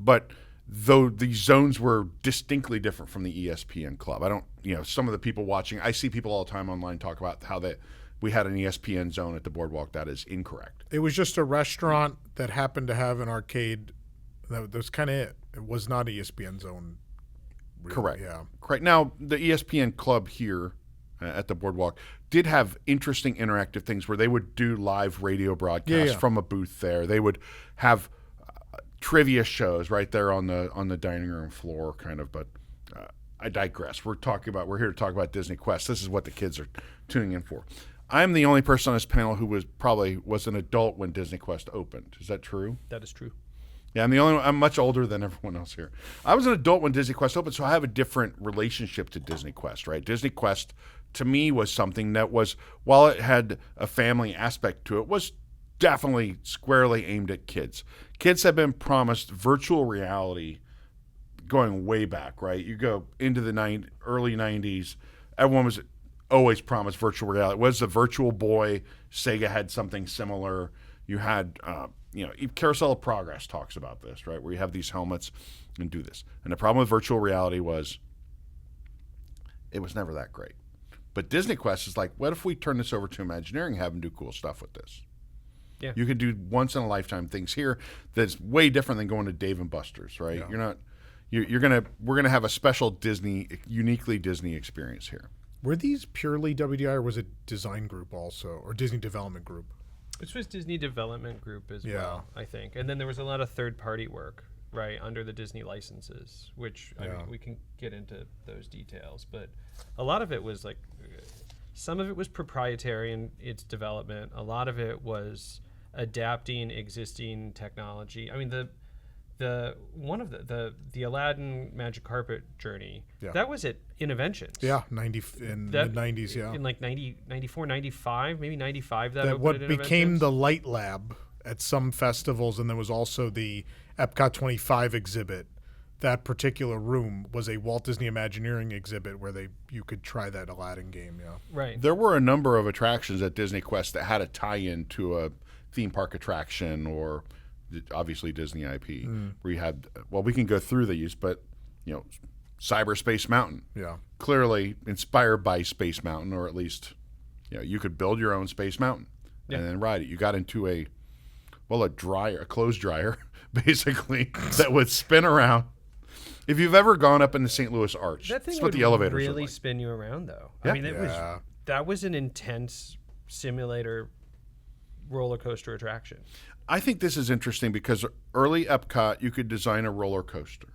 But though these zones were distinctly different from the ESPN club. I don't, some of the people watching, I see people all the time online talk about how we had an ESPN zone at the boardwalk. That is incorrect. It was just a restaurant that happened to have an arcade. That was kind of it. It was not ESPN zone. Really. Correct. Yeah. Correct. Now, the ESPN club here at the boardwalk did have interesting interactive things where they would do live radio broadcasts from a booth there. They would have trivia shows right there on the dining room floor, kind of. But I digress. We're here to talk about DisneyQuest. This is what the kids are tuning in for. I'm the only person on this panel who was an adult when DisneyQuest opened. Is that true? That is true. Yeah, I'm much older than everyone else here. I was an adult when DisneyQuest opened, so I have a different relationship to DisneyQuest, right? DisneyQuest, to me, was something that was, while it had a family aspect to it, was definitely squarely aimed at kids. Kids have been promised virtual reality going way back, right? You go into the early 90s, everyone was always promised virtual reality. It was the Virtual Boy. Sega had something similar. You had, Carousel of Progress talks about this, right? Where you have these helmets and do this. And the problem with virtual reality was it was never that great. But DisneyQuest is like, what if we turn this over to Imagineering and have them do cool stuff with this? Yeah. You could do once-in-a-lifetime things here that's way different than going to Dave & Buster's, right? Yeah. We're gonna have a special uniquely Disney experience here. Were these purely WDI, or was it Design Group also, or Disney Development Group? This was Disney Development Group as well, I think. And then there was a lot of third-party work, right, under the Disney licenses, which I mean, we can get into those details. But a lot of it was like, some of it was proprietary in its development. A lot of it was adapting existing technology. I mean, the Aladdin Magic Carpet journey, that was at Innoventions. Yeah, the 90s, yeah. In like 94, 95, maybe 95 that opened what at became Innoventions. the Light Lab at some festivals, and there was also the Epcot 25 exhibit. That particular room was a Walt Disney Imagineering exhibit where you could try that Aladdin game, Right. There were a number of attractions at DisneyQuest that had a tie-in to a theme park attraction or obviously Disney IP, where you had, we can go through these, but, Cyberspace Mountain. Yeah. Clearly inspired by Space Mountain, or at least, you could build your own Space Mountain and then ride it. You got into a clothes dryer, basically, that would spin around. If you've ever gone up in the St. Louis Arch, that's what the elevators really like. spin you around, though. Yeah. I mean, that was an intense simulator roller coaster attraction. I think this is interesting because early Epcot, you could design a roller coaster.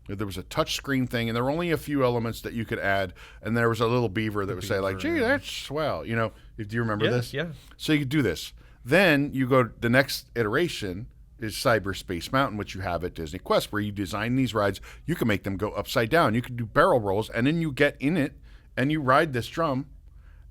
There was a touch screen thing, and there were only a few elements that you could add, and there was a little beaver that would say, like, gee, that's swell. Do you remember this? Yeah. So you could do this. Then you go, the next iteration is Cyberspace Mountain, which you have at DisneyQuest, where you design these rides. You can make them go upside down. You can do barrel rolls, and then you get in it, and you ride this drum.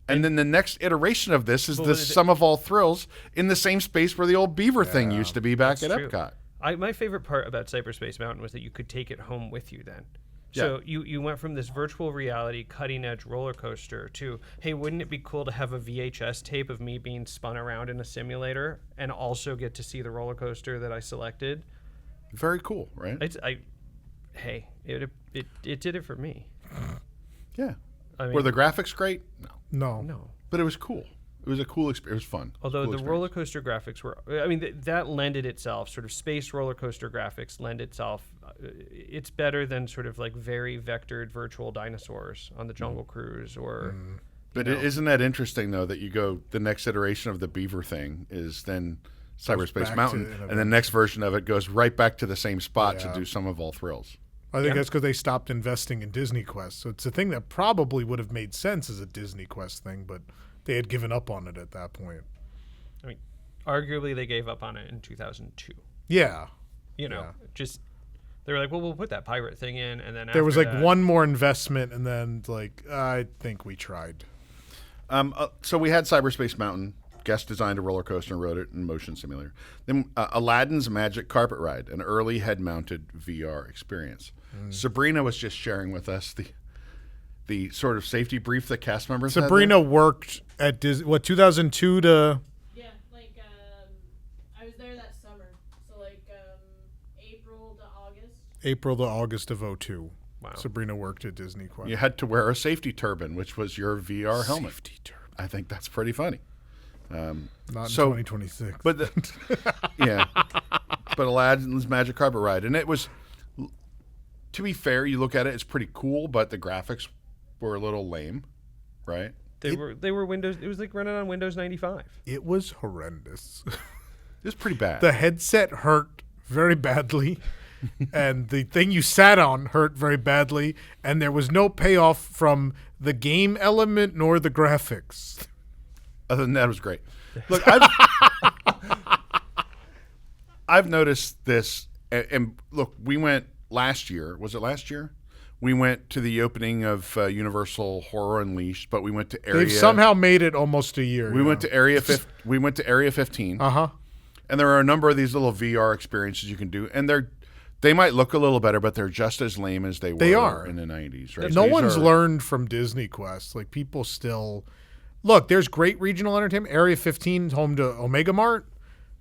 And then the next iteration of this is the Sum of All Thrills in the same space where the old beaver thing used to be back at Epcot. My favorite part about Cyberspace Mountain was that you could take it home with you then. So you went from this virtual reality cutting-edge roller coaster to, hey, wouldn't it be cool to have a VHS tape of me being spun around in a simulator and also get to see the roller coaster that I selected? Very cool, right? It did it for me. Yeah. I mean, were the graphics great? No. But it was cool. It was a cool experience. It was fun. Although the roller coaster graphics were, that lended itself, sort of space roller coaster graphics lend itself. It's better than sort of like very vectored virtual dinosaurs on the Jungle Cruise or. But isn't that interesting though that you go, the next iteration of the beaver thing is then Cyberspace Mountain, and the next version of it goes right back to the same spot to do Sum of All Thrills. I think that's because they stopped investing in DisneyQuest. So it's a thing that probably would have made sense as a DisneyQuest thing, but they had given up on it at that point. I mean, arguably they gave up on it in 2002. Yeah. Just They were like, well, we'll put that pirate thing in, and then There was after like that, one more investment, and then like I think we tried. So we had Cyberspace Mountain. Guest designed a roller coaster and rode it in motion simulator. Then Aladdin's Magic Carpet Ride, an early head-mounted VR experience. Sabrina was just sharing with us the sort of safety brief that cast members had there. Sabrina worked at 2002 to. Yeah, like I was there that summer, so like April to August of 2002. Wow. Sabrina worked at DisneyQuest. You had to wear a safety turban, which was your VR helmet. Safety turban. I think that's pretty funny. Not in so- 2026. But yeah, but Aladdin's Magic Carpet Ride, and it was. To be fair, you look at it, it's pretty cool, but the graphics were a little lame, right? They were Windows. It was like running on Windows 95. It was horrendous. It was pretty bad. The headset hurt very badly, and the thing you sat on hurt very badly, and there was no payoff from the game element nor the graphics. Other than that, it was great. Look, I've noticed this, and look, we went last year. Was it last year? We went to the opening of Universal Horror Unleashed, but we went to Area. They've somehow made it almost a year. We went to Area. We went to Area 15. And there are a number of these little VR experiences you can do, and they might look a little better, but they're just as lame as they were in the 90s. Right? No one's learned from Disney Quest. Like people still look. There's great regional entertainment. Area 15 is home to Omega Mart.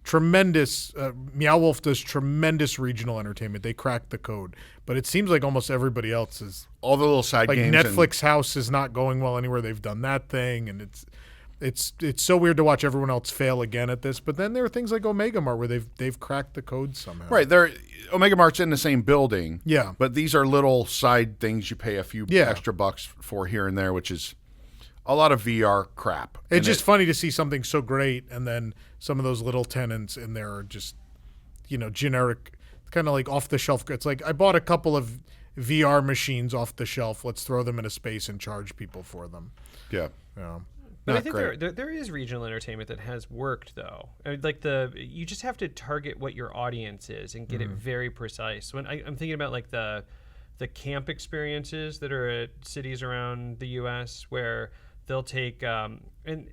Tremendous. Meow Wolf does tremendous regional entertainment. They cracked the code, but it seems like almost everybody else is. All the little side like games. Netflix House is not going well anywhere. They've done that thing, and it's so weird to watch everyone else fail again at this. But then there are things like Omega Mart where they've cracked the code somehow. Right. Omega Mart's in the same building. Yeah. But these are little side things you pay a few extra bucks for here and there, which is a lot of VR crap. It's just funny to see something so great, and then some of those little tenants in there are just, generic, kind of like off the shelf. It's like I bought a couple of VR machines off the shelf. Let's throw them in a space and charge people for them. Yeah. But I think there is regional entertainment that has worked though. I mean, like you just have to target what your audience is and get it very precise. When I'm thinking about like the camp experiences that are at cities around the U.S. where they'll take and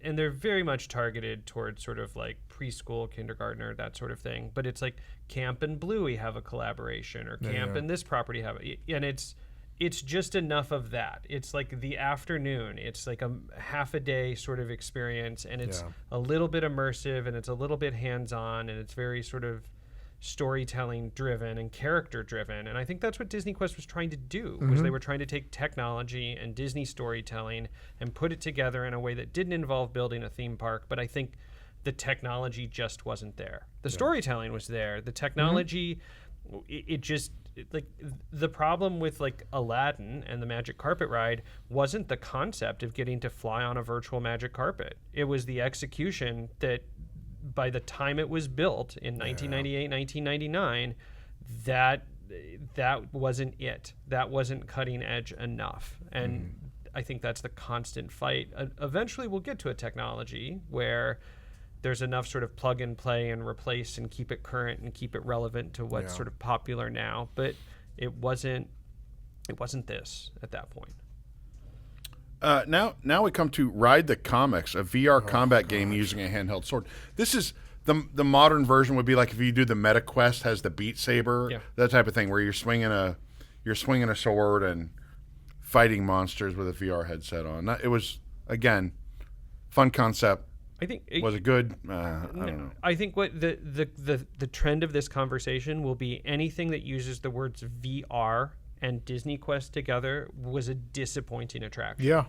they're very much targeted towards sort of like preschool, kindergartner, that sort of thing. But it's like Camp and Bluey have a collaboration, or Camp and this property have and it's just enough of that. It's like the afternoon. It's like a half a day sort of experience, and it's a little bit immersive, and it's a little bit hands-on, and it's very sort of storytelling driven and character driven. And I think that's what DisneyQuest was trying to do, was they were trying to take technology and Disney storytelling and put it together in a way that didn't involve building a theme park. But I think the technology just wasn't there. The storytelling was there. The technology, like the problem with like Aladdin and the Magic Carpet Ride wasn't the concept of getting to fly on a virtual magic carpet. It was the execution that by the time it was built in 1998, 1999, that wasn't it. That wasn't cutting edge enough. And I think that's the constant fight. Eventually we'll get to a technology where there's enough sort of plug and play and replace and keep it current and keep it relevant to what's sort of popular now. But it wasn't this at that point. Now we come to Ride the Comics, a VR combat game using a handheld sword. This is the modern version would be like if you do the MetaQuest, has the Beat Saber, that type of thing, where you're swinging a sword and fighting monsters with a VR headset on. It was, again, fun concept. I think was it good? I don't know. I think what the trend of this conversation will be anything that uses the words VR and DisneyQuest together was a disappointing attraction. Yeah.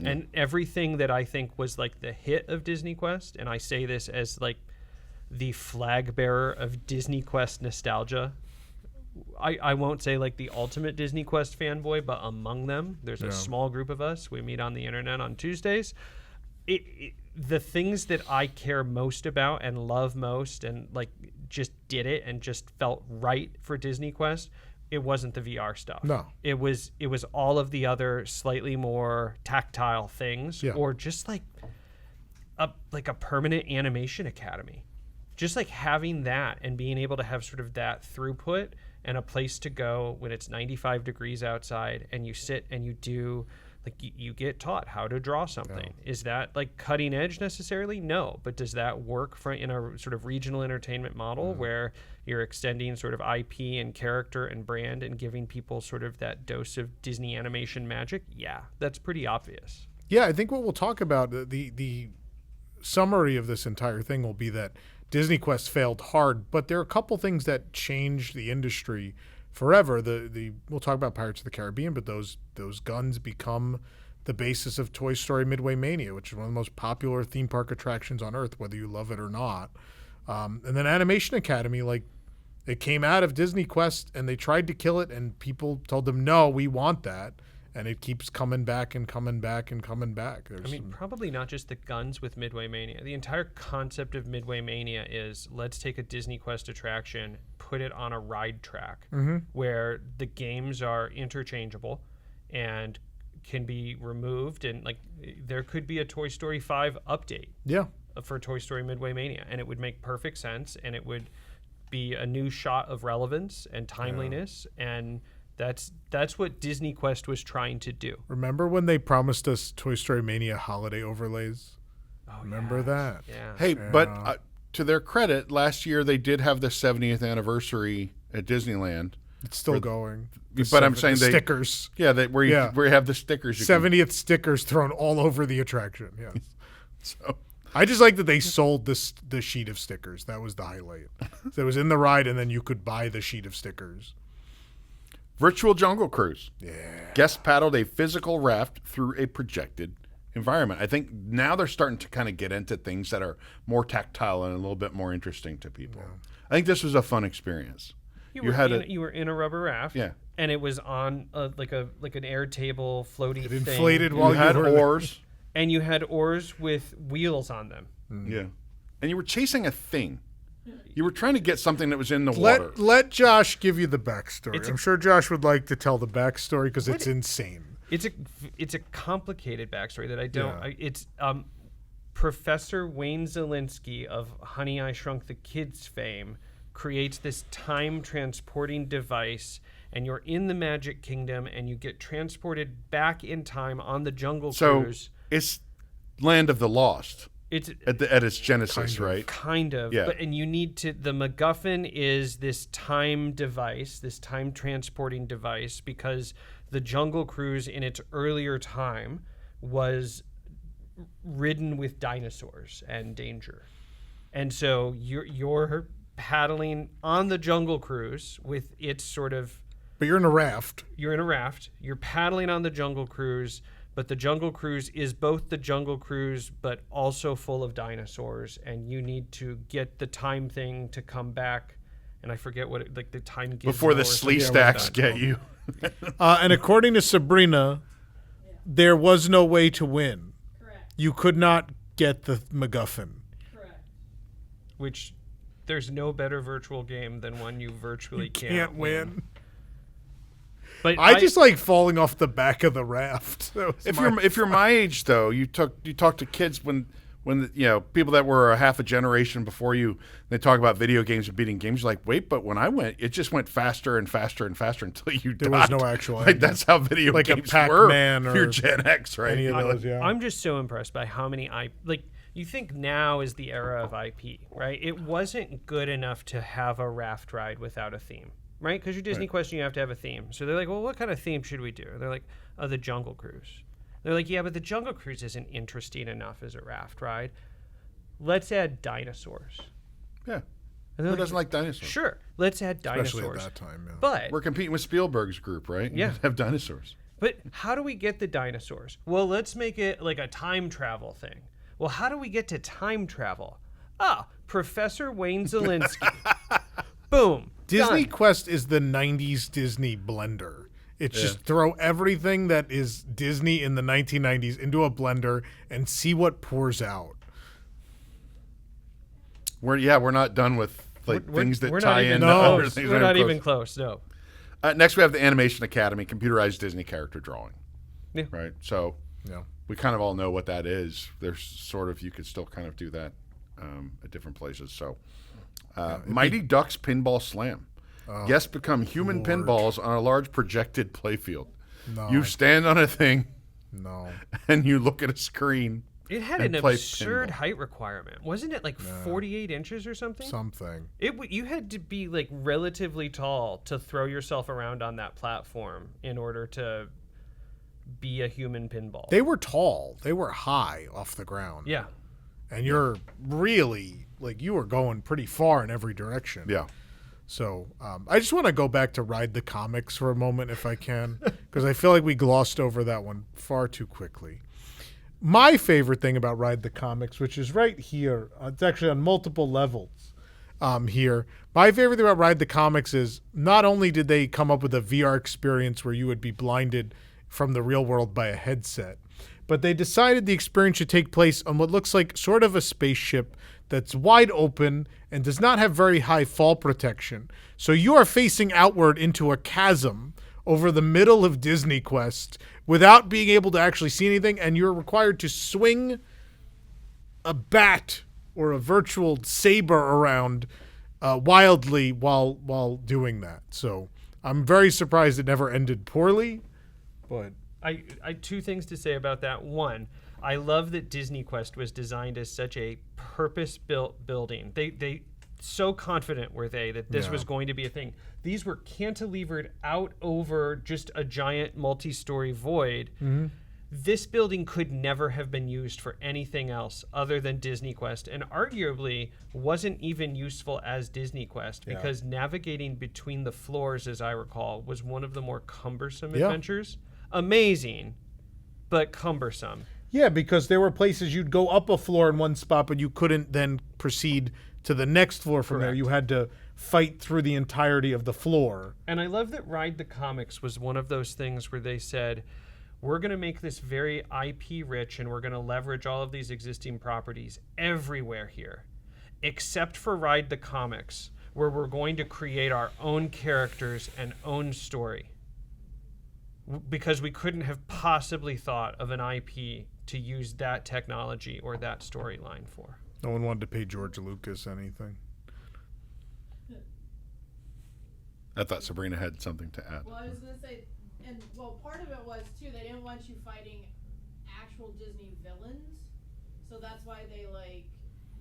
And everything that I think was like the hit of DisneyQuest, and I say this as like the flag bearer of DisneyQuest nostalgia. I won't say like the ultimate DisneyQuest fanboy, but among them, there's a small group of us. We meet on the internet on Tuesdays. The things that I care most about and love most and like just did it and just felt right for DisneyQuest, it wasn't the VR stuff. No. It was all of the other slightly more tactile things, or just like a permanent animation academy. Just like having that and being able to have sort of that throughput and a place to go when it's 95 degrees outside, and you sit and you do, like, you get taught how to draw something. Yeah. Is that like cutting edge necessarily? No, but does that work in a sort of regional entertainment model where you're extending sort of IP and character and brand and giving people sort of that dose of Disney animation magic? Yeah, that's pretty obvious. Yeah, I think what we'll talk about, the summary of this entire thing will be that DisneyQuest failed hard, but there are a couple things that changed the industry forever. We'll talk about Pirates of the Caribbean, but those guns become the basis of Toy Story Midway Mania, which is one of the most popular theme park attractions on Earth, whether you love it or not. And then Animation Academy, like, it came out of DisneyQuest, and they tried to kill it, and people told them, no, we want that. And it keeps coming back and coming back and coming back. Probably not just the guns with Midway Mania. The entire concept of Midway Mania is, let's take a DisneyQuest attraction, put it on a ride track where the games are interchangeable and can be removed. And like, there could be a Toy Story 5 update for Toy Story Midway Mania, and it would make perfect sense, and it would be a new shot of relevance and timeliness, and That's what DisneyQuest was trying to do. Remember when they promised us Toy Story Mania holiday overlays? Remember that? Yeah. Hey, but to their credit, last year they did have the 70th anniversary at Disneyland. It's still going. But I'm saying stickers. Yeah, where you have the stickers. 70th stickers thrown all over the attraction. Yeah. So I just like that they sold the sheet of stickers. That was the highlight. So it was in the ride, and then you could buy the sheet of stickers. Virtual Jungle Cruise. Yeah. Guests paddled a physical raft through a projected environment. I think now they're starting to kind of get into things that are more tactile and a little bit more interesting to people. Yeah. I think this was a fun experience. You were in a rubber raft. Yeah. And it was on like an Airtable floaty thing. It inflated while you had oars. And you had oars with wheels on them. Yeah. And you were chasing a thing. You were trying to get something that was in the water. Let Josh give you the backstory. I'm sure Josh would like to tell the backstory because it's insane. It's a complicated backstory that I don't. Yeah. It's Professor Wayne Zelinsky of Honey, I Shrunk the Kids fame creates this time transporting device, and you're in the Magic Kingdom, and you get transported back in time on the Jungle Cruise. So it's Land of the Lost. It's at its genesis, right? Kind of. Yeah. And you need to. The MacGuffin is this time device, this time transporting device, because the Jungle Cruise in its earlier time was ridden with dinosaurs and danger, and so you're paddling on the Jungle Cruise with its sort of. But you're in a raft. You're in a raft. You're paddling on the Jungle Cruise. But the Jungle Cruise is both the Jungle Cruise, but also full of dinosaurs, and you need to get the time thing to come back. And I forget what the time gizmo before the slee stacks get you. And according to Sabrina, there was no way to win. Correct. You could not get the MacGuffin. Correct. Which there's no better virtual game than one you virtually can't win. But I just like falling off the back of the raft. If you're my age though, you talk to kids when people that were a half a generation before you, they talk about video games and beating games. You're like, wait, but when I went, it just went faster and faster and faster until you died. There was no actual like that's how video like games a Pac-Man were. or Your Gen X, right? Any of those, yeah. I'm just so impressed by how many you think now is the era of IP, right? It wasn't good enough to have a raft ride without a theme. Right? Because your DisneyQuest, you have to have a theme. So they're like, well, what kind of theme should we do? They're like, the Jungle Cruise. They're like, yeah, but the Jungle Cruise isn't interesting enough as a raft ride. Let's add dinosaurs. Yeah. Who doesn't like dinosaurs? Sure. Let's add dinosaurs. Especially at that time, yeah. But we're competing with Spielberg's group, right? Yeah. Have dinosaurs. But how do we get the dinosaurs? Well, let's make it like a time travel thing. Well, how do we get to time travel? Professor Wayne Zelinsky. Boom. DisneyQuest is the 90s Disney blender. It's just throw everything that is Disney in the 1990s into a blender and see what pours out. We're not done with things that tie in. We're not even close. No. Next, we have the Animation Academy, computerized Disney character drawing. Yeah. Right. So we kind of all know what that is. There's sort of you could still kind of do that at different places. So. Mighty Ducks Pinball Slam. Guests become human Lord. pinballs on a large projected playfield. No. You stand on a thing No. and you look at a screen. It had and an play absurd pinball. height requirement. Wasn't it like 48 inches or something? Something. You had to be like relatively tall to throw yourself around on that platform in order to be a human pinball. They were tall. They were high off the ground. Yeah. And you're really, like, you were going pretty far in every direction. Yeah. So I just want to go back to Ride the Comics for a moment, if I can, because I feel like we glossed over that one far too quickly. My favorite thing about Ride the Comics, which is right here, it's actually on multiple levels here. My favorite thing about Ride the Comics is not only did they come up with a VR experience where you would be blinded from the real world by a headset, but they decided the experience should take place on what looks like sort of a spaceship that's wide open and does not have very high fall protection. So you are facing outward into a chasm over the middle of DisneyQuest without being able to actually see anything, and you're required to swing a bat or a virtual saber around wildly while doing that. So I'm very surprised it never ended poorly, but I two things to say about that. One, I love that DisneyQuest was designed as such a purpose-built building. They so confident were they that this was going to be a thing. These were cantilevered out over just a giant multi-story void. Mm-hmm. This building could never have been used for anything else other than DisneyQuest, and arguably wasn't even useful as DisneyQuest because navigating between the floors, as I recall, was one of the more cumbersome adventures. Amazing, but cumbersome. Yeah, because there were places you'd go up a floor in one spot, but you couldn't then proceed to the next floor from there. You had to fight through the entirety of the floor. And I love that Ride the Comics was one of those things where they said, we're going to make this very IP rich and we're going to leverage all of these existing properties everywhere here, except for Ride the Comics, where we're going to create our own characters and own story. Because we couldn't have possibly thought of an IP to use that technology or that storyline for. No one wanted to pay George Lucas anything. I thought Sabrina had something to add. Well, I was going to say, and part of it was, too, they didn't want you fighting actual Disney villains. So that's why they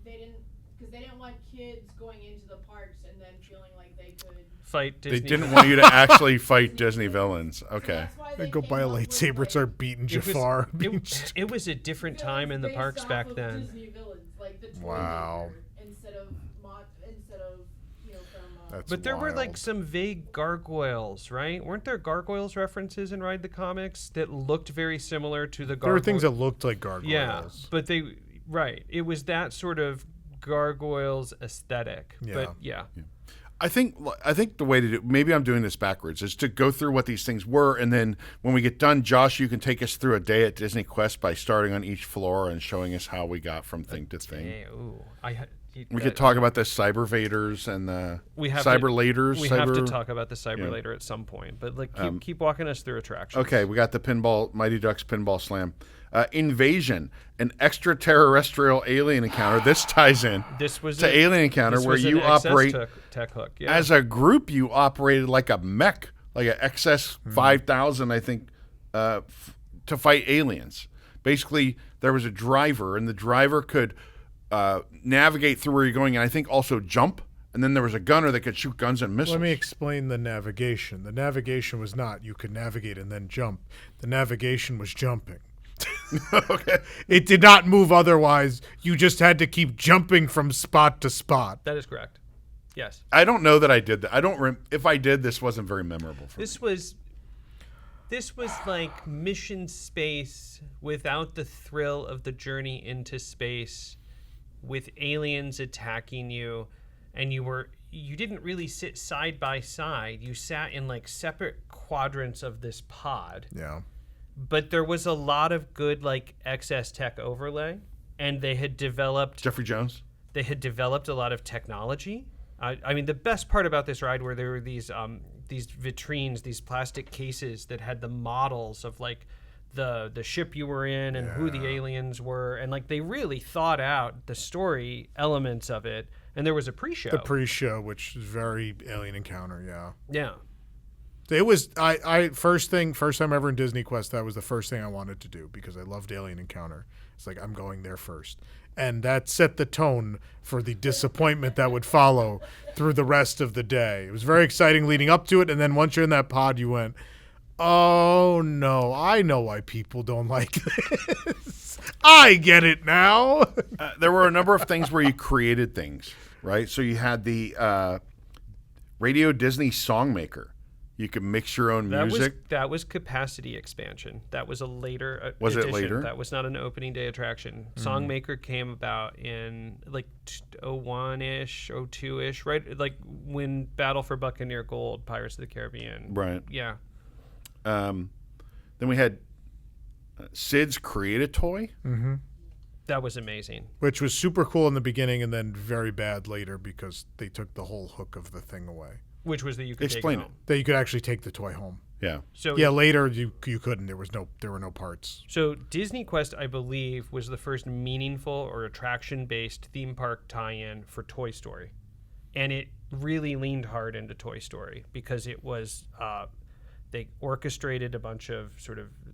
didn't want kids going into the parks and then feeling like they could fight Disney. They didn't want you to actually fight Disney villains. Okay. So that's why They go buy a lightsaber and start beating Jafar. It was a different time in the parks back then. Disney villains, like the Toy Wow. Maker, instead of from That's But there were wild. like some vague gargoyles, right? Weren't there gargoyles references in Ride the Comics that looked very similar to the gargoyles? There were things that looked like gargoyles. Yeah, but it was that sort of gargoyles aesthetic. Yeah. But yeah. I think the way to do, maybe I'm doing this backwards, is to go through what these things were, and then when we get done, Josh, you can take us through a day at DisneyQuest by starting on each floor and showing us how we got from thing to thing. Hey, ooh, We could talk about the Cyber Vaders and the have Cyber Laters. We have to talk about the Cyber Later at some point, but keep walking us through attractions. Okay, we got the Mighty Ducks Pinball Slam. Invasion, an extraterrestrial alien encounter. This ties in to Alien Encounter, where you operate tech hook. Yeah. as a group. You operated like a mech, like an XS 5000, I think, to fight aliens. Basically, there was a driver, and the driver could navigate through where you're going, and I think also jump. And then there was a gunner that could shoot guns and missiles. Let me explain the navigation. The navigation was not you could navigate and then jump. The navigation was jumping. Okay. It did not move otherwise. You just had to keep jumping from spot to spot. That is correct. Yes. I don't know that I did that. I don't. If I did, this wasn't very memorable for me. This was like mission space without the thrill of the journey into space, with aliens attacking you, and you didn't really sit side by side. You sat in like separate quadrants of this pod. Yeah. But there was a lot of good like XS tech overlay, and they had developed Jeffrey Jones. They had developed a lot of technology. I mean, the best part about this ride were there were these vitrines, these plastic cases that had the models of like the ship you were in and who the aliens were, and like they really thought out the story elements of it And there was a pre-show. The pre-show, which is very Alien Encounter, yeah. Yeah. It was I first time ever in DisneyQuest, that was the first thing I wanted to do because I loved Alien Encounter. It's like I'm going there first. And that set the tone for the disappointment that would follow through the rest of the day. It was very exciting leading up to it, and then once you're in that pod, you went, "Oh no, I know why people don't like this. I get it now." There were a number of things where you created things, right? So you had the Radio Disney Songmaker. You could mix your own music. That was capacity expansion. That was a later Was edition. it later? That was not an opening day attraction. Songmaker came about in like 01-ish, 02-ish, right? Like when Battle for Buccaneer Gold, Pirates of the Caribbean. Right. Yeah. Then we had Sid's Create-A-Toy. Mm-hmm. That was amazing. Which was super cool in the beginning and then very bad later because they took the whole hook of the thing away. Which was that you could Explain take home. That you could actually take the toy home. Yeah. So Yeah, later you couldn't. There were no parts. So DisneyQuest, I believe, was the first meaningful or attraction-based theme park tie-in for Toy Story. And it really leaned hard into Toy Story because it was, they orchestrated a bunch of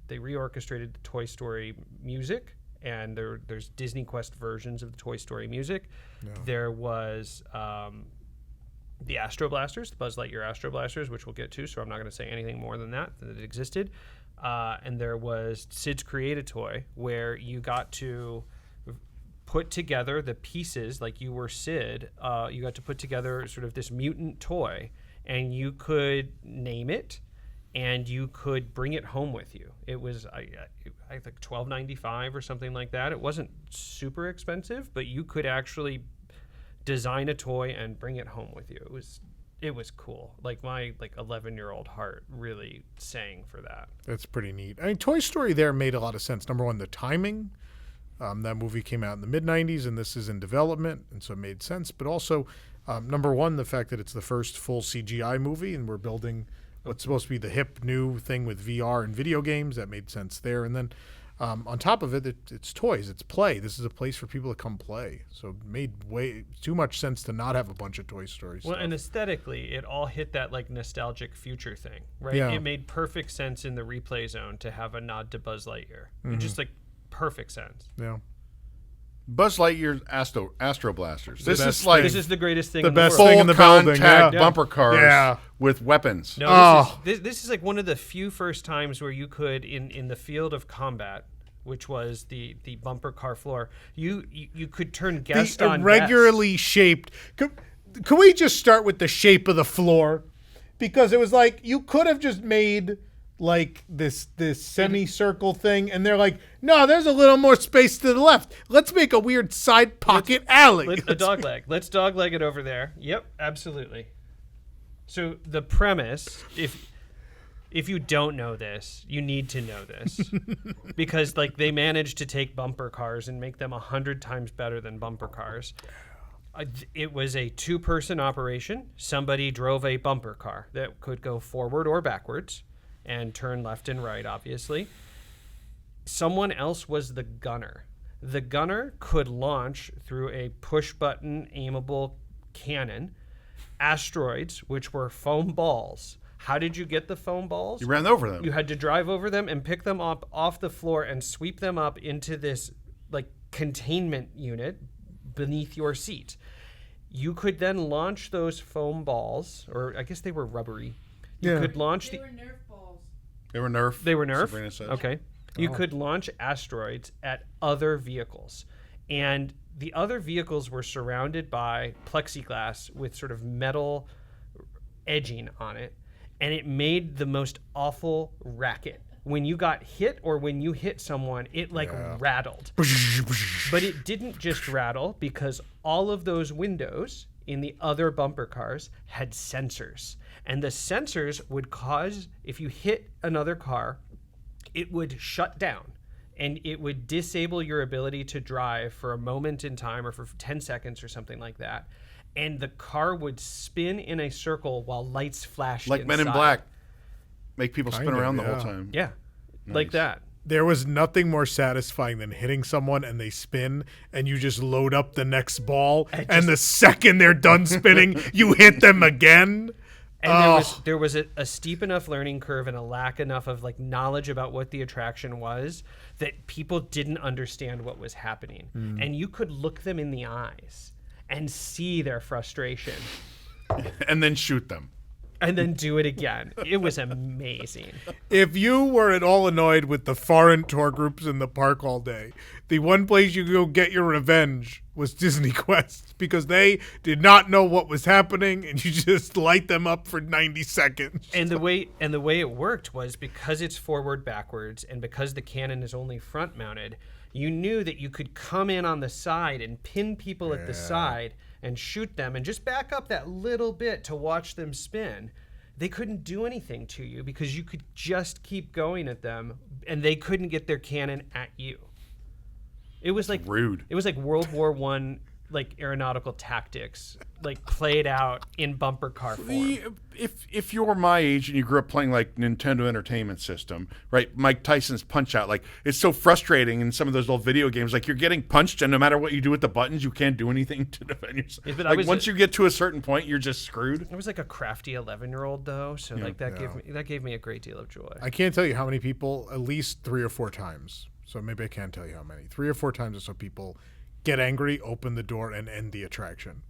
they reorchestrated the Toy Story music, and there's DisneyQuest versions of the Toy Story music. Yeah. There was the Astro Blasters, the Buzz Lightyear Astro Blasters, which we'll get to, so I'm not going to say anything more than that it existed. And there was Sid's Create-A-Toy, where you got to put together the pieces, like you were Sid, you got to put together sort of this mutant toy, and you could name it, and you could bring it home with you. It was, I think, $12.95 or something like that. It wasn't super expensive, but you could actually design a toy and bring it home with you. It was cool. Like my 11-year-old heart really sang for that. That's pretty neat. I mean, Toy Story there made a lot of sense. Number one, the timing. That movie came out in the mid-'90s, and this is in development, and so it made sense. But also, number one, the fact that it's the first full CGI movie, and we're building what's supposed to be the hip new thing with VR and video games. That made sense there. And then on top of it, it's toys. It's play. This is a place for people to come play. So it made way too much sense to not have a bunch of Toy Story stuff. Well, and aesthetically, it all hit that like nostalgic future thing, right? Yeah. It made perfect sense in the replay zone to have a nod to Buzz Lightyear. It just like perfect sense. Yeah. Buzz Lightyear's Astro Blasters. This best is like This is the greatest thing The in best the world. thing in the full building. contact Yeah. bumper cars Yeah. with weapons. No, this is like one of the few first times where you could, in the field of combat, which was the bumper car floor, you could turn guest The on irregularly guest. shaped. Can we just start with the shape of the floor? Because it was like you could have just made like this semicircle thing, and they're like, no, there's a little more space to the left. Let's make a weird side pocket alley. A dog leg. Let's dog leg it over there. Yep, absolutely. So the premise, if you don't know this, you need to know this. Because like they managed to take bumper cars and make them 100 times better than bumper cars. It was a 2-person operation. Somebody drove a bumper car that could go forward or backwards and turn left and right, obviously. Someone else was the gunner. The gunner could launch through a push-button aimable cannon asteroids, which were foam balls. How did you get the foam balls? You ran over them. You had to drive over them and pick them up off the floor and sweep them up into this like containment unit beneath your seat. You could then launch those foam balls, or I guess they were rubbery. You could launch They were Nerf balls. They were Nerf. They were Nerf? Sabrina says. Okay. You could launch asteroids at other vehicles. And the other vehicles were surrounded by plexiglass with sort of metal edging on it. And it made the most awful racket. When you got hit or when you hit someone, it rattled. But it didn't just rattle because all of those windows in the other bumper cars had sensors. And the sensors would cause, if you hit another car, it would shut down and it would disable your ability to drive for a moment in time or for 10 seconds or something like that. And the car would spin in a circle while lights flashed Like Men in inside. Black. Make people spin Kind of, around the yeah. whole time. Yeah, like that. There was nothing more satisfying than hitting someone and they spin and you just load up the next ball and the second they're done spinning, you hit them again. And there was a steep enough learning curve and a lack enough of like knowledge about what the attraction was that people didn't understand what was happening. And you could look them in the eyes and see their frustration. And then shoot them. And then do it again. It was amazing. If you were at all annoyed with the foreign tour groups in the park all day, the one place you could go get your revenge was DisneyQuest because they did not know what was happening and you just light them up for 90 seconds. And the way it worked was because it's forward backwards and because the cannon is only front mounted, you knew that you could come in on the side and pin people at the side and shoot them and just back up that little bit to watch them spin. They couldn't do anything to you because you could just keep going at them and they couldn't get their cannon at you. It was like rude. It was like World War I like aeronautical tactics, like played out in bumper car form. If you're my age and you grew up playing like Nintendo Entertainment System, right? Mike Tyson's Punch Out, like it's so frustrating in some of those old video games. Like you're getting punched, and no matter what you do with the buttons, you can't do anything to defend yourself. Yeah, like once you get to a certain point, you're just screwed. I was like a crafty 11-year-old though, so like that gave me a great deal of joy. I can't tell you how many people, at least 3 or 4 times. So maybe I can tell you how many. 3 or 4 times I saw people get angry, open the door, and end the attraction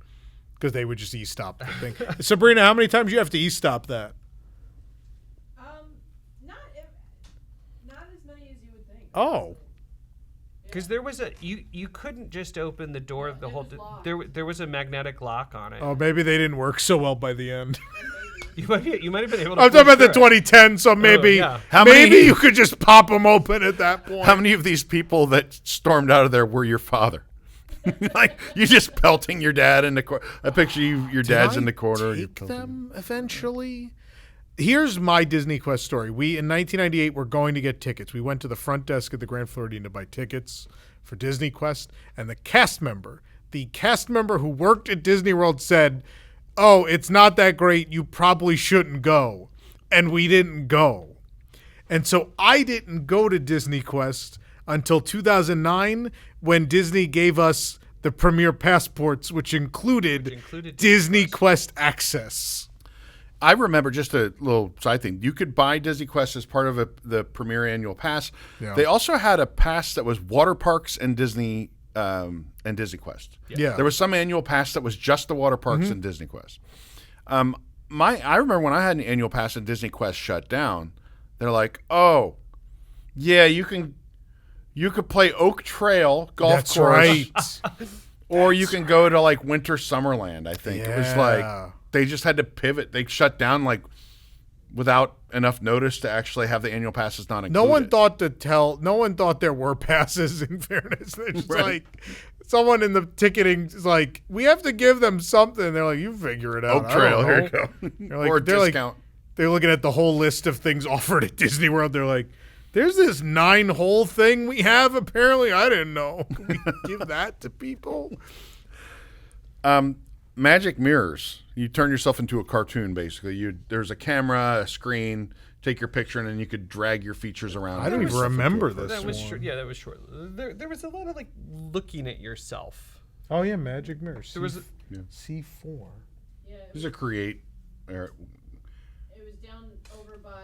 because they would just e-stop the thing. Sabrina, how many times do you have to e-stop that? Not as many as you would think. Oh. Because there was you couldn't just open the door of the whole. There was a magnetic lock on it. Oh, maybe they didn't work so well by the end. You might have been able to. I'm talking about the 2010, so maybe maybe you could just pop them open at that point. How many of these people that stormed out of there were your father? Like you just pelting your dad in the corner. I picture your dad's in the corner. Take them eventually. Here's my DisneyQuest story. We in 1998 were going to get tickets. We went to the front desk at the Grand Floridian to buy tickets for DisneyQuest, and the cast member who worked at Disney World said, "Oh, it's not that great. You probably shouldn't go," and we didn't go. And so I didn't go to DisneyQuest until 2009 when Disney gave us the premier passports, which included DisneyQuest access. I remember, just a little side thing, you could buy DisneyQuest as part of the premier annual pass. Yeah. They also had a pass that was water parks and Disney and DisneyQuest. Yeah. There was some annual pass that was just the water parks and DisneyQuest. I remember when I had an annual pass and DisneyQuest shut down, they're like, "Oh, yeah, you could play Oak Trail golf course, right? Or you can go to like Winter Summerland." I think it was like they just had to pivot. They shut down like without enough notice to actually have the annual passes not included. No one thought there were passes. In fairness, they're just like someone in the ticketing is like, "We have to give them something." They're like, "You figure it out." Oak Trail, here you go. Like, or discount. They're looking at the whole list of things offered at Disney World. They're like, "There's this 9-hole thing we have. Apparently, I didn't know. Can we give that to people?" Magic mirrors. You turn yourself into a cartoon, basically. There's a camera, a screen, take your picture, and then you could drag your features around. I don't even remember this. That was short. Yeah, that was short. There was a lot of like looking at yourself. Oh yeah, magic mirrors. There was C4. Yeah, There's a create. it was down over by.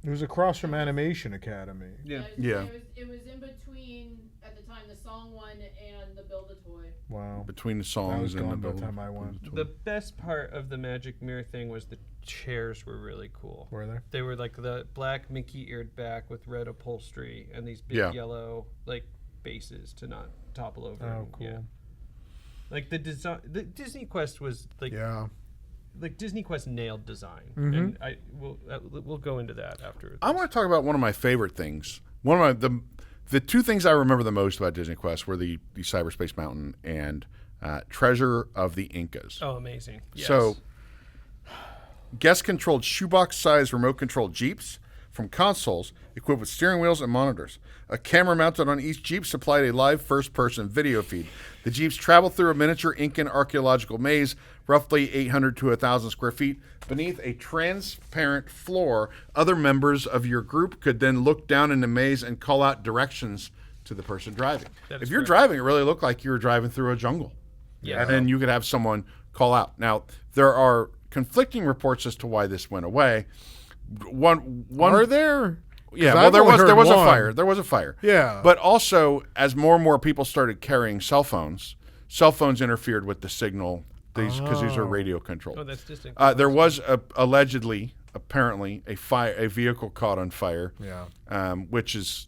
It was across from Animation Academy. Yeah. It was in between at the time the song one and the Build-A-Toy. Wow. Between the songs and the by the time I went. The best part of the Magic Mirror thing was the chairs were really cool. Were they? They were like the black Mickey-eared back with red upholstery and these big yellow like bases to not topple over. Oh, cool. Yeah. Like the design, the DisneyQuest was like like DisneyQuest nailed design, and we'll go into that after. I want to talk about one of my favorite things. One of the 2 things I remember the most about DisneyQuest were the Cyberspace Mountain and Treasure of the Incas. Oh, amazing! Yes. So, guest-controlled shoebox-sized remote-controlled Jeeps from consoles equipped with steering wheels and monitors. A camera mounted on each Jeep supplied a live first-person video feed. The Jeeps travel through a miniature Incan archaeological maze, roughly 800 to 1,000 square feet. Beneath a transparent floor, other members of your group could then look down in the maze and call out directions to the person driving. If you're driving, it really looked like you were driving through a jungle. Yeah. And then you could have someone call out. Now, there are conflicting reports as to why this went away. One Are there? Yeah, 'Cause well, I've only there was a heard fire. one. There was a fire. Yeah. But also, as more and more people started carrying cell phones interfered with the signal because these are radio controlled. Oh, that's distinct. There was apparently, a vehicle caught on fire. Yeah. Which is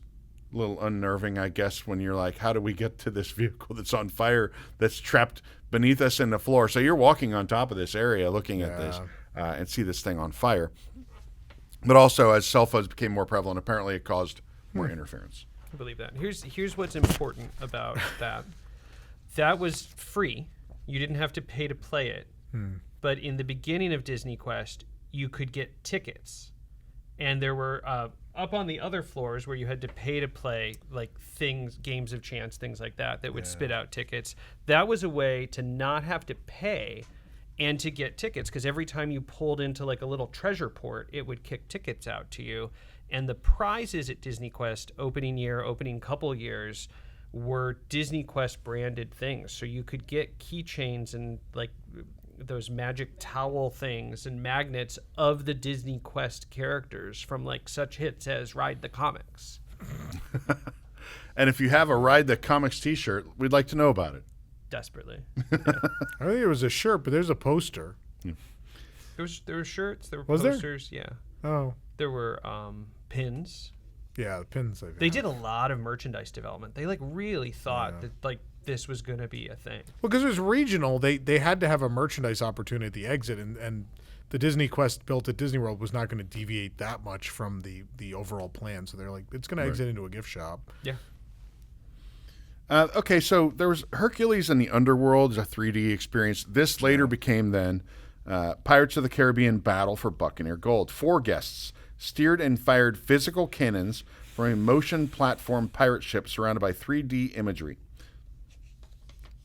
a little unnerving, I guess, when you're like, how do we get to this vehicle that's on fire that's trapped beneath us in the floor? So you're walking on top of this area looking at this and see this thing on fire. But also, as cell phones became more prevalent, apparently it caused more interference. I believe that. Here's what's important about that. That was free. You didn't have to pay to play it. But in the beginning of DisneyQuest, you could get tickets. And there were up on the other floors where you had to pay to play, like games of chance, things like that would spit out tickets. That was a way to not have to pay and to get tickets, because every time you pulled into like a little treasure port, it would kick tickets out to you. And the prizes at DisneyQuest opening couple years, were DisneyQuest branded things. So you could get keychains and like those magic towel things and magnets of the DisneyQuest characters from like such hits as Ride the Comics. And if you have a Ride the Comics t-shirt, we'd like to know about it. Desperately. I think it was a shirt, but there's a poster. There were shirts, there were Was there? posters, yeah. Oh. There were pins. Yeah, the pins. They did a lot of merchandise development. They like really thought that like this was going to be a thing. Well, because it was regional, they had to have a merchandise opportunity at the exit, and the DisneyQuest built at Disney World was not going to deviate that much from the overall plan. So they're like, it's going to exit into a gift shop. Yeah. Okay, so there was Hercules in the Underworld, a 3D experience. This later became then Pirates of the Caribbean Battle for Buccaneer Gold. 4 guests steered and fired physical cannons from a motion platform pirate ship surrounded by 3D imagery.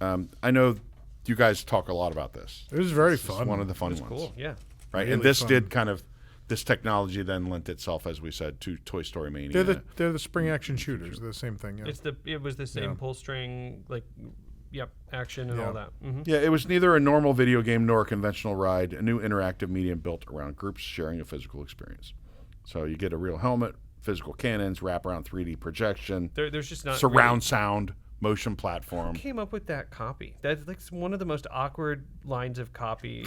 I know you guys talk a lot about this. It was very This is fun. one of the fun It was ones. cool, yeah. Right, Really and this fun. did kind of, this technology then lent itself, as we said, to Toy Story Mania. They're the spring action shooters. They're the same thing. Yeah. It was the same pull string, like, action and all that. Mm-hmm. Yeah, it was neither a normal video game nor a conventional ride, a new interactive medium built around groups sharing a physical experience. So you get a real helmet, physical cannons, wraparound 3D projection, There's just not surround sound, motion platform. Who came up with that copy? That's like one of the most awkward lines of copy.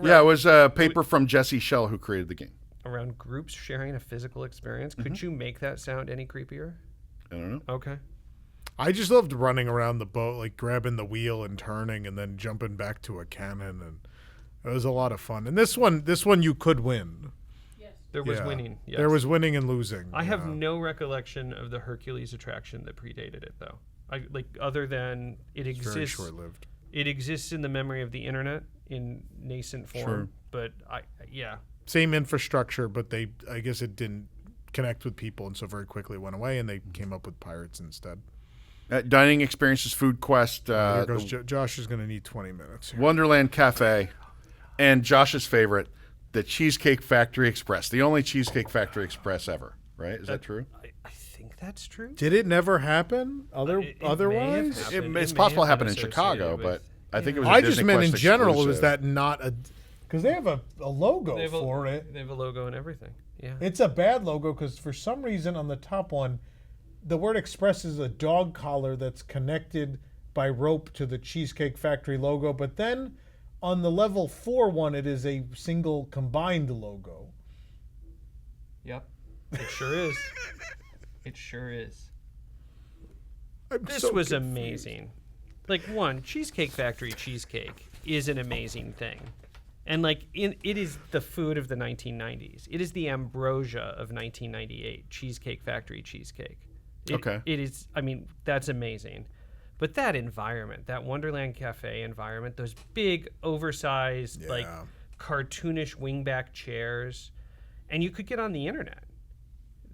Yeah, it was a paper from Jesse Schell who created the game. Around groups sharing a physical experience. Could you make that sound any creepier? I don't know. Okay. I just loved running around the boat, like grabbing the wheel and turning, and then jumping back to a cannon, and it was a lot of fun. And this one you could win. Yes. There was Yeah. winning. Yes. There was winning and losing. I have no recollection of the Hercules attraction that predated it, though. Other than it It's very exists. short-lived. It exists in the memory of the internet in nascent form. Sure. But Same infrastructure, but I guess it didn't connect with people, and so very quickly it went away, and they came up with pirates instead. Dining experiences, Food Quest, Here goes Josh is going to need 20 minutes. Here. Wonderland Cafe, and Josh's favorite, the Cheesecake Factory Express, the only Cheesecake Factory Express ever, right? Is that true? I think that's true. Did it never happen? It may have Otherwise, happened. It's It may possible it have been happened in associated Chicago, with- but I think it was. A I just meant in DisneyQuest general. exclusive. Was that not a? Because they have a logo They have for it. They have a logo and everything. Yeah. It's a bad logo because for some reason on the top one, the word Express is a dog collar that's connected by rope to the Cheesecake Factory logo. But then on the level 4 one, it is a single combined logo. Yep. It sure is. It sure is. This was amazing. Like, Cheesecake Factory cheesecake is an amazing thing. And, like, it is the food of the 1990s. It is the ambrosia of 1998, Cheesecake Factory cheesecake. Okay. It is, I mean, that's amazing. But that environment, that Wonderland Cafe environment, those big, oversized, like, cartoonish wingback chairs, and you could get on the internet.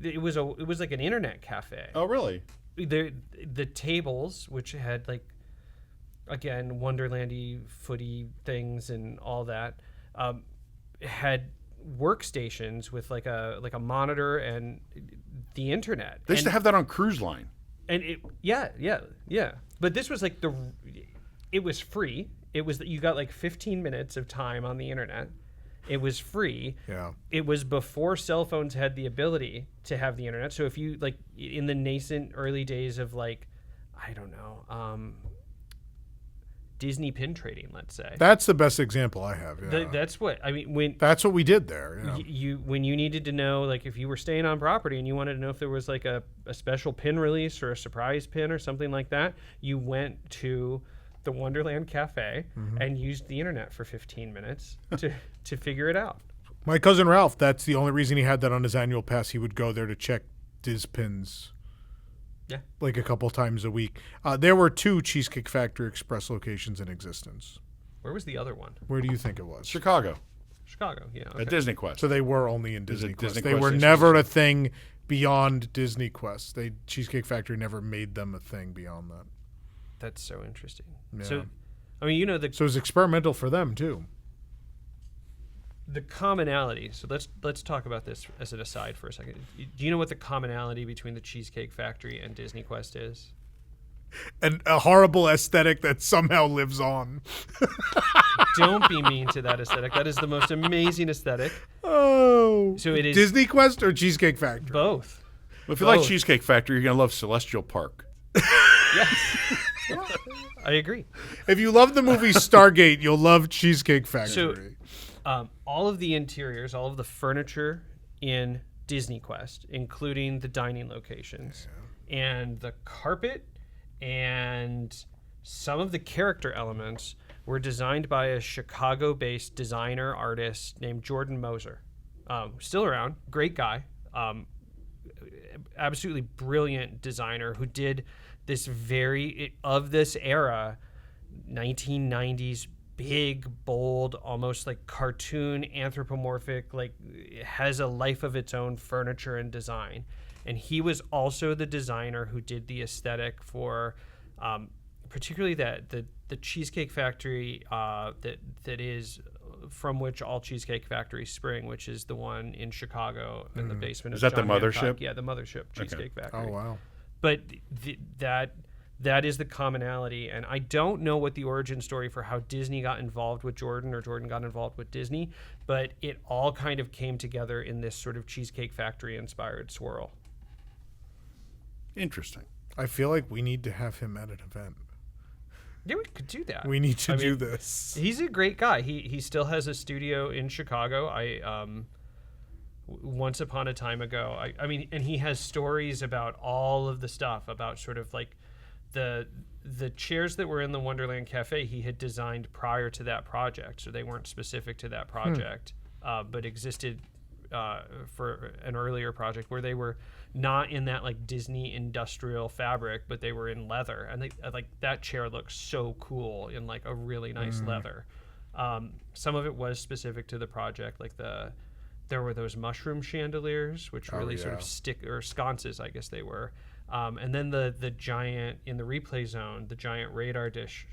it was like an internet cafe. Oh, really? The tables, which had like, again, Wonderlandy footy things and all that, had workstations with like a monitor and the internet. They used to have that on Cruise Line. And yeah. But this was like it was free. It was that you got like 15 minutes of time on the internet. It was free. Yeah. It was before cell phones had the ability to have the internet. So if you like in the nascent early days of like, I don't know, Disney pin trading, let's say. That's the best example I have. Yeah. That's what I mean. That's what we did there. Yeah. When you needed to know, like if you were staying on property and you wanted to know if there was like a special pin release or a surprise pin or something like that, you went to the Wonderland Cafe and used the internet for 15 minutes to figure it out. My cousin Ralph, that's the only reason he had that on his annual pass. He would go there to check Diz pins. Yeah. Like a couple times a week. There were 2 Cheesecake Factory Express locations in existence. Where was the other one? Where do you think it was? Chicago. Chicago, yeah. Okay. At DisneyQuest. So they were only in Is it DisneyQuest. DisneyQuest They were exclusive? never a thing beyond DisneyQuest. Cheesecake Factory never made them a thing beyond that. That's so interesting. Yeah. So, I mean, you know So it was experimental for them too. the commonality. So let's talk about this as an aside for a second. Do you know what the commonality between the Cheesecake Factory and DisneyQuest is? And a horrible aesthetic that somehow lives on. Don't be mean to that aesthetic. That is the most amazing aesthetic. Oh. So it is DisneyQuest or Cheesecake Factory? both. Well, if you like Cheesecake Factory, you're going to love Celestial Park. Yes. I agree. If you love the movie Stargate, you'll love Cheesecake Factory. All of the interiors, all of the furniture in DisneyQuest, including the dining locations, and the carpet and some of the character elements were designed by a Chicago-based designer artist named Jordan Moser. Still around, great guy, absolutely brilliant designer who did this of this era, 1990s, big, bold, almost like cartoon, anthropomorphic, like it has a life of its own furniture and design. And he was also the designer who did the aesthetic for particularly the Cheesecake Factory that is from which all Cheesecake Factories spring, which is the one in Chicago in the basement Is of that the John mothership? Hancock. Yeah, the mothership, Cheesecake Factory. Oh, wow. But that is the commonality, and I don't know what the origin story for how Disney got involved with Jordan or Jordan got involved with Disney, but it all kind of came together in this sort of Cheesecake Factory inspired swirl. Interesting. I feel like we need to have him at an event. Yeah, we could do that. We need to do this. He's a great guy. He still has a studio in Chicago. Once upon a time ago, I mean, and he has stories about all of the stuff about sort of like the chairs that were in the Wonderland Cafe he had designed prior to that project, so they weren't specific to that project, but existed for an earlier project where they were not in that like Disney industrial fabric, but they were in leather, and they like that chair looks so cool in like a really nice leather. Some of it was specific to the project, like there were those mushroom chandeliers, which really sort of stick, or sconces, I guess they were. And then the giant, in the replay zone, the giant radar dish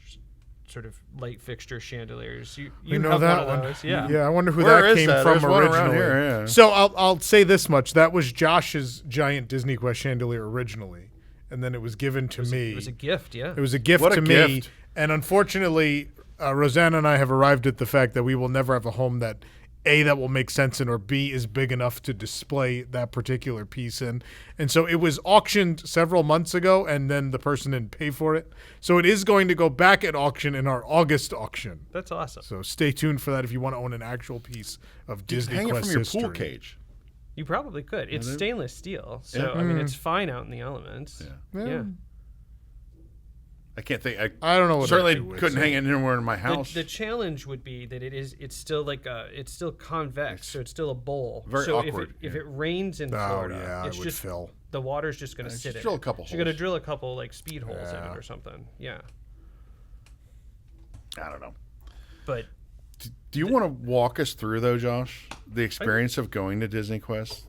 sort of light fixture chandeliers. You know have that one of those, yeah. Yeah, I wonder who Where that is came that? from There's one originally. around here, yeah. So I'll say this much: that was Josh's giant DisneyQuest chandelier originally, and then it was given to me. It was a gift, yeah. It was a gift What a to me, gift. and unfortunately, Rosanna and I have arrived at the fact that we will never have a home that A, that will make sense in, or B, is big enough to display that particular piece in. And so it was auctioned several months ago, and then the person didn't pay for it. So it is going to go back at auction in our August auction. That's awesome. So stay tuned for that if you want to own an actual piece of Disney Hang it Quest from your history. pool cage. You probably could. It's stainless steel, so Yeah. I mean it's fine out in the elements. Yeah. I can't think. I don't know what Certainly I'd do with couldn't it. hang it anywhere in my house. The challenge would be that it's still like it's still convex, so it's still a bowl. Very so awkward, if it rains in Oh, Florida, yeah, it's it would just fill. the water's just going to sit just in drill it. a couple So you got to holes. drill a couple like speed holes in Yeah. it or something. Yeah. I don't know. But Do you want to walk us through, though, Josh, the experience of going to DisneyQuest?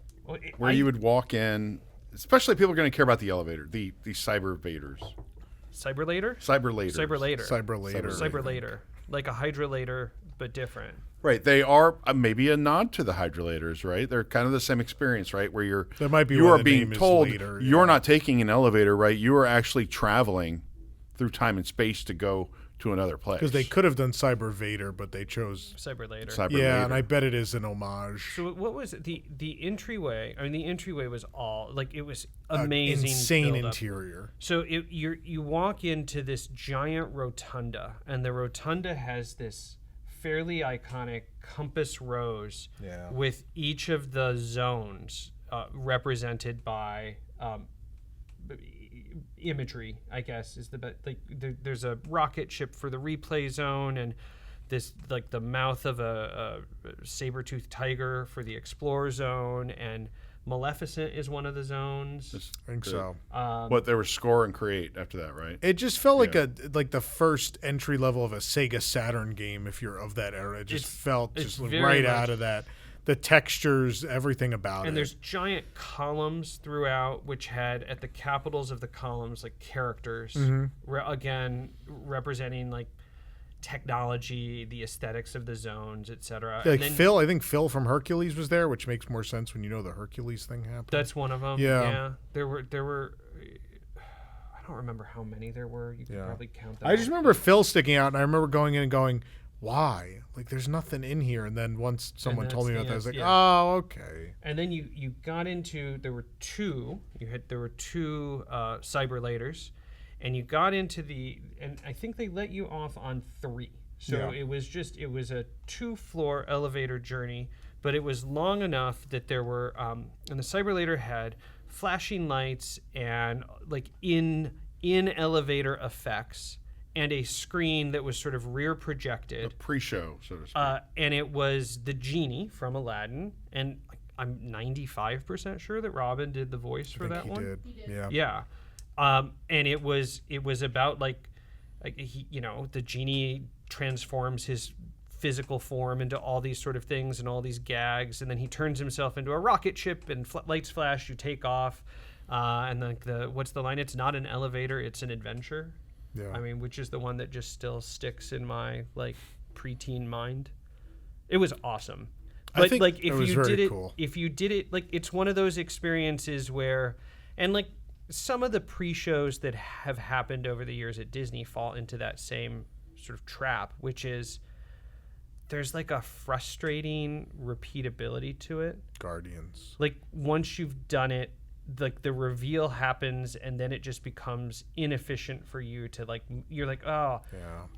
where you would walk in. Especially people are going to care about the elevator, the cyber vaders. Cyberlator? Cyberlator. Like a hydrolator, but different. Right. They are maybe a nod to the hydrolators, right? They're kind of the same experience, right? Where you are being told you're not taking an elevator, right? You are actually traveling through time and space to go to another place. Because they could have done Cyber Vader, but they chose Cyberlator. Yeah, and I bet it is an homage. So what was it? The entryway? I mean, the entryway was all like it was amazing, insane build-up. interior. So you walk into this giant rotunda, and the rotunda has this fairly iconic compass rose with each of the zones represented by imagery, I guess, is there's a rocket ship for the replay zone, and this like the mouth of a saber-toothed tiger for the explore zone, and Maleficent is one of the zones. I think so. What there was score and create after that, right? It just felt like the first entry level of a Sega Saturn game, if you're of that era. It just felt just right out of that. The textures, everything about it. And there's giant columns throughout, which had at the capitals of the columns like characters, again representing like technology, the aesthetics of the zones, etc. Like Phil, I think Phil from Hercules was there, which makes more sense when you know the Hercules thing happened. That's one of them. Yeah. There were. I don't remember how many there were. You could probably count them. I just remember Phil sticking out, and I remember going in and going, why? Like, there's nothing in here. And then once someone told me about that, I was like, oh, okay. And then you got into, there were two cyberlators, and you got into and I think they let you off on 3. So it was a 2-floor elevator journey, but it was long enough that there were, and the cyberlator had flashing lights and like in elevator effects, and a screen that was sort of rear projected. A pre-show, so to speak. And it was the genie from Aladdin, and I'm 95% sure that Robin did the voice for that one. He did. Yeah. And it was about like he, the genie transforms his physical form into all these sort of things and all these gags, and then he turns himself into a rocket ship, and lights flash, you take off, and then what's the line? It's not an elevator, it's an adventure. Yeah. I mean, which is the one that just still sticks in my like preteen mind. It was awesome. But I think like it was very cool. If you did it, like it's one of those experiences where, and like some of the pre-shows that have happened over the years at Disney fall into that same sort of trap, which is there's like a frustrating repeatability to it. Guardians. Like once you've done it, like the reveal happens, and then it just becomes inefficient for you to like, you're like, oh,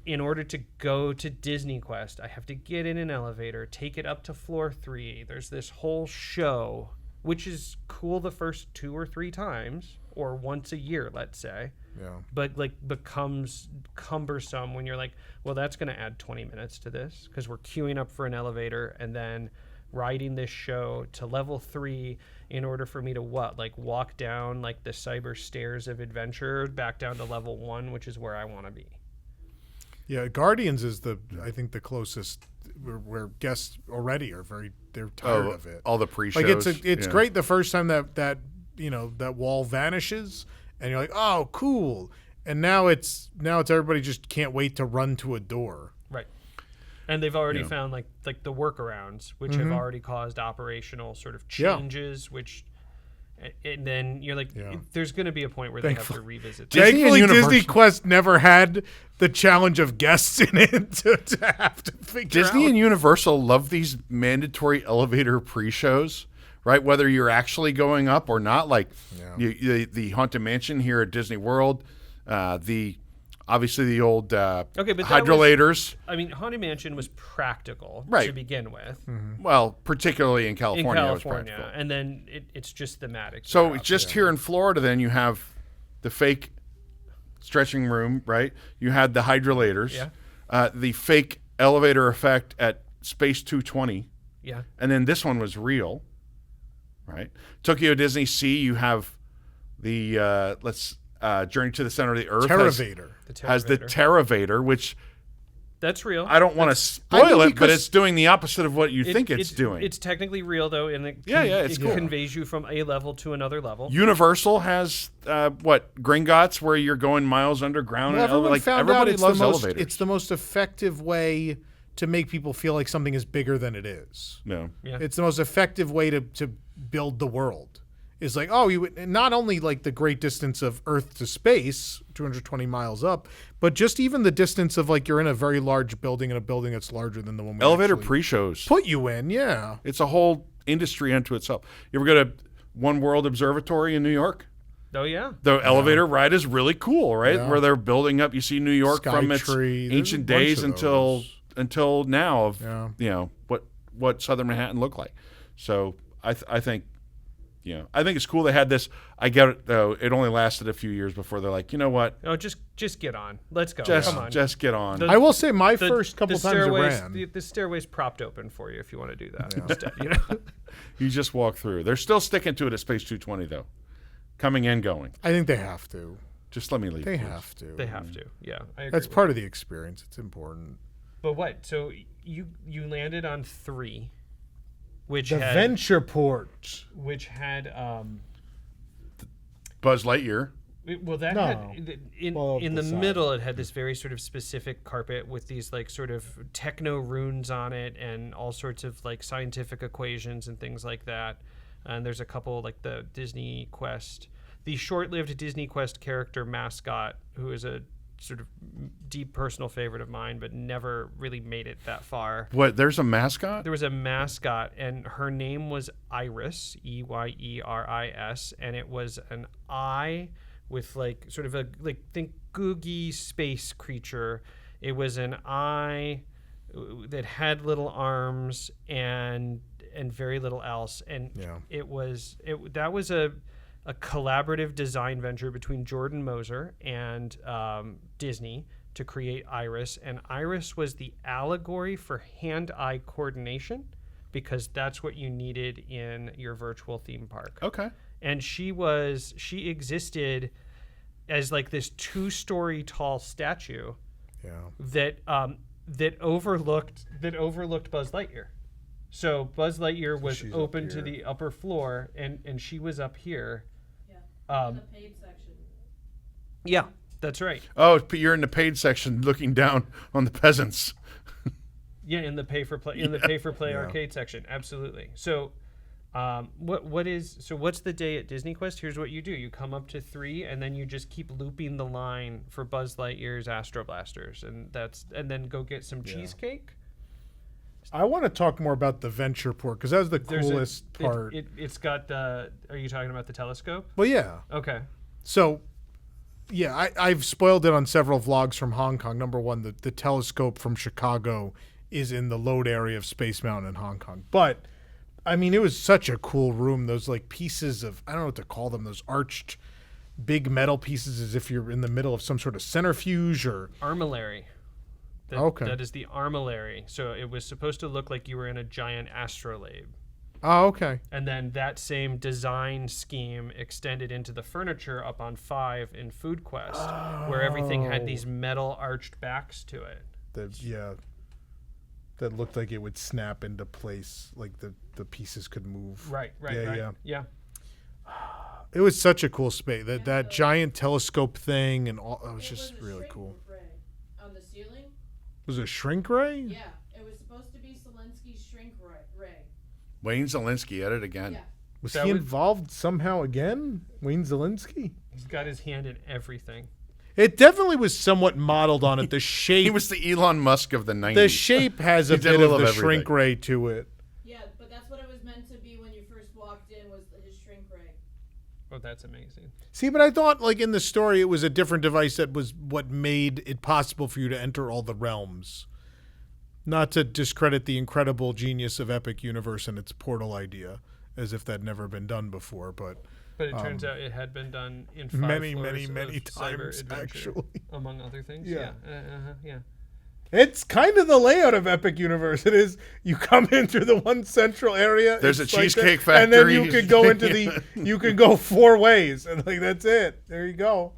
in order to go to DisneyQuest, I have to get in an elevator, take it up to floor 3. There's this whole show, which is cool the first 2 or 3 times, or once a year, let's say. Yeah. But like becomes cumbersome when you're like, well, that's going to add 20 minutes to this because we're queuing up for an elevator and then riding this show to level 3 in order for me to walk down like the cyber stairs of adventure back down to level 1, which is where I want to be. Yeah, Guardians is I think the closest where guests already are they're tired of it. All the pre-shows. Like it's great the first time that wall vanishes and you're like, oh, cool. And now it's everybody just can't wait to run to a door. Right. And they've already found like the workarounds, which have already caused operational sort of changes, which, and then you're like, there's going to be a point where they have to revisit. Thankfully, DisneyQuest never had the challenge of guests in it to have to figure Disney out. and Universal love these mandatory elevator pre-shows, right? Whether you're actually going up or not, like the Haunted Mansion here at Disney World, obviously the old hydrolators. Haunted Mansion was practical to begin with. Mm-hmm. Well, particularly in California. It was practical. And then it's just thematic. So just here in Florida, then you have the fake stretching room, right? You had the hydrolators, the fake elevator effect at Space 220. Yeah. And then this one was real, right? Tokyo Disney Sea, you have the, Journey to the Center of the Earth. Terravator. Has the Terravator, which That's real. I don't want to spoil it, but because it's doing the opposite of what you think it's doing. It's technically real, though, and it's it cool. conveys you from a level to another level. Universal has Gringotts, where you're going miles underground. Well, and everyone found everybody out loves elevators. it's the most effective way to make people feel like something is bigger than it is. No. Yeah. It's the most effective way to build the world. Is like, oh, you would not only like the great distance of Earth to space, 220 miles up, but just even the distance of like you're in a very large building, in a building that's larger than the one we Elevator actually pre-shows. put you in. Yeah. It's a whole industry unto itself. You ever go to One World Observatory in New York? Oh, yeah. The elevator ride is really cool, right? Yeah. Where they're building up. You see New York from its Skytree. There's ancient a bunch days of those. until now of Yeah. what Southern Manhattan looked like. So I think it's cool they had this. I get it though. It only lasted a few years before they're like, you know what? Oh, just get on. Let's go. Just Come on. just get on. I will say my The- first couple the times I stairways, ran. the stairway's propped open for you if you want to do that instead. You know? You just walk through. They're still sticking to it at Space 220 though, coming and going. I think they have to. Just let me leave. They please. have to. They have to. Yeah, I agree That's with part of the experience. It's important. But what? So you landed on 3, which The had Venture Port. Buzz Lightyear. Well, that No. had in Well, in the the side. middle. It had this very sort of specific carpet with these like sort of techno runes on it and all sorts of like scientific equations and things like that. And there's a couple like the DisneyQuest, the short-lived DisneyQuest character mascot, who is a sort of deep personal favorite of mine, but never really made it that far. What? There's a mascot? There was a mascot, and her name was Iris, Eyeris, and it was an eye with like sort of a think Googie space creature. It was an eye that had little arms and very little else, and that was a collaborative design venture between Jordan Moser and Disney to create Iris. And Iris was the allegory for hand-eye coordination, because that's what you needed in your virtual theme park. Okay. And she existed as like this 2-story tall statue that overlooked Buzz Lightyear. So Buzz Lightyear was she's open up to here. the upper floor, and she was up here. In the paid section. Yeah, that's right. Oh, you're in the paid section, looking down on the peasants. Yeah, in the pay for play arcade section, absolutely. So, what's the day at DisneyQuest? Here's what you do: you come up to 3, and then you just keep looping the line for Buzz Lightyear's Astro Blasters, and then go get some cheesecake. I want to talk more about the Venture Port because that was the coolest part. It's got the. Are you talking about the telescope? Well, yeah. Okay. So, yeah, I've spoiled it on several vlogs from Hong Kong. Number one, the telescope from Chicago is in the load area of Space Mountain in Hong Kong. But, I mean, it was such a cool room. Those, like, pieces of, I don't know what to call them, those arched big metal pieces as if you're in the middle of some sort of centrifuge or... Armillary. That is the armillary. So it was supposed to look like you were in a giant astrolabe. Oh, okay. And then that same design scheme extended into the furniture up on 5 in Food Quest, where everything had these metal arched backs to it. That looked like it would snap into place, like the pieces could move. Right. Yeah. It was such a cool space. That giant telescope thing and all. It was just a really shrink cool. ray on the ceiling. Was it a shrink ray? Yeah, it was supposed to be Zelensky's shrink ray. Wayne Zielinski at it again. Yeah. Was That he was- involved somehow again? Wayne Zielinski? He's got his hand in everything. It definitely was somewhat modeled on it. The shape. He was the Elon Musk of the 90s. The shape has a He did a bit little of the of everything. shrink ray to it. Yeah, but that's what it was meant to be when you first walked in, was his shrink ray. Oh, that's amazing. See, but I thought, like, in the story, it was a different device that was what made it possible for you to enter all the realms. Not to discredit the incredible genius of Epic Universe and its portal idea, as if that'd never been done before, but But it turns out it had been done in 5 many, floors many, of many cyber times, adventure, actually. among other things. Yeah. Yeah. it's kind of the layout of Epic Universe. It is, you come in through the one central area. There's it's a like cheesecake that, and then factory. you could go into you can go 4 ways, and like that's it. There you go.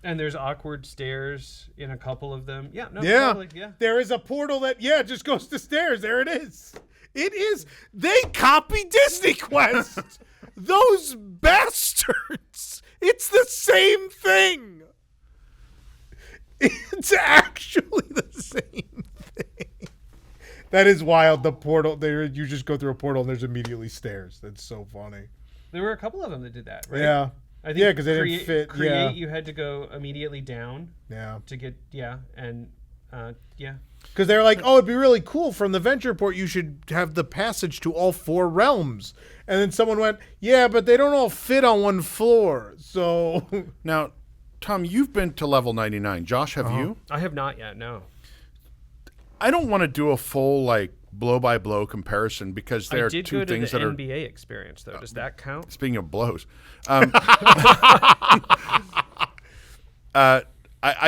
And there's awkward stairs in a couple of them. Yeah, no, Yeah. totally, yeah. There is a portal that, just goes to stairs. There it is. It is. They copy DisneyQuest. Those bastards. It's the same thing. It's actually the same thing. That is wild. The portal, you just go through a portal and there's immediately stairs. That's so funny. There were a couple of them that did that, right? Yeah. I think because they didn't fit. Create, you had to go immediately down. Yeah. To get, and yeah. Because they're like, oh, it'd be really cool from the venture port. You should have the passage to all 4 realms. And then someone went, yeah, but they don't all fit on one floor. So Now, Tom, you've been to level 99. Josh, have you? I have not yet, no. I don't want to do a full blow-by-blow comparison because there are two things that I are. did go to the NBA experience, though. Does that count? Speaking of blows, I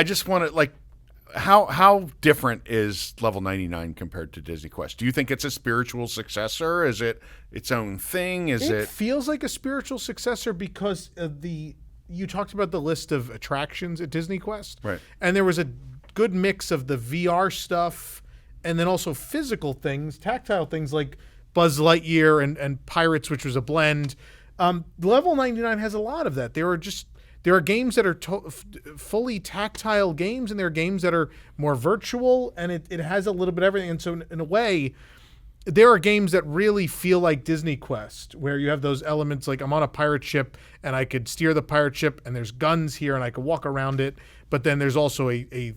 just want to how different is level 99 compared to DisneyQuest? Do you think it's a spiritual successor? Is it its own thing? it feels like a spiritual successor because of you talked about the list of attractions at DisneyQuest, right? And there was a good mix of the VR stuff and then also physical things, tactile things like Buzz Lightyear and Pirates, which was a blend. Level 99 has a lot of that. There are games that are fully tactile games, and there are games that are more virtual, and it has a little bit of everything. And so in a way, there are games that really feel like DisneyQuest, where you have those elements like I'm on a pirate ship and I could steer the pirate ship and there's guns here and I could walk around it. But then there's also a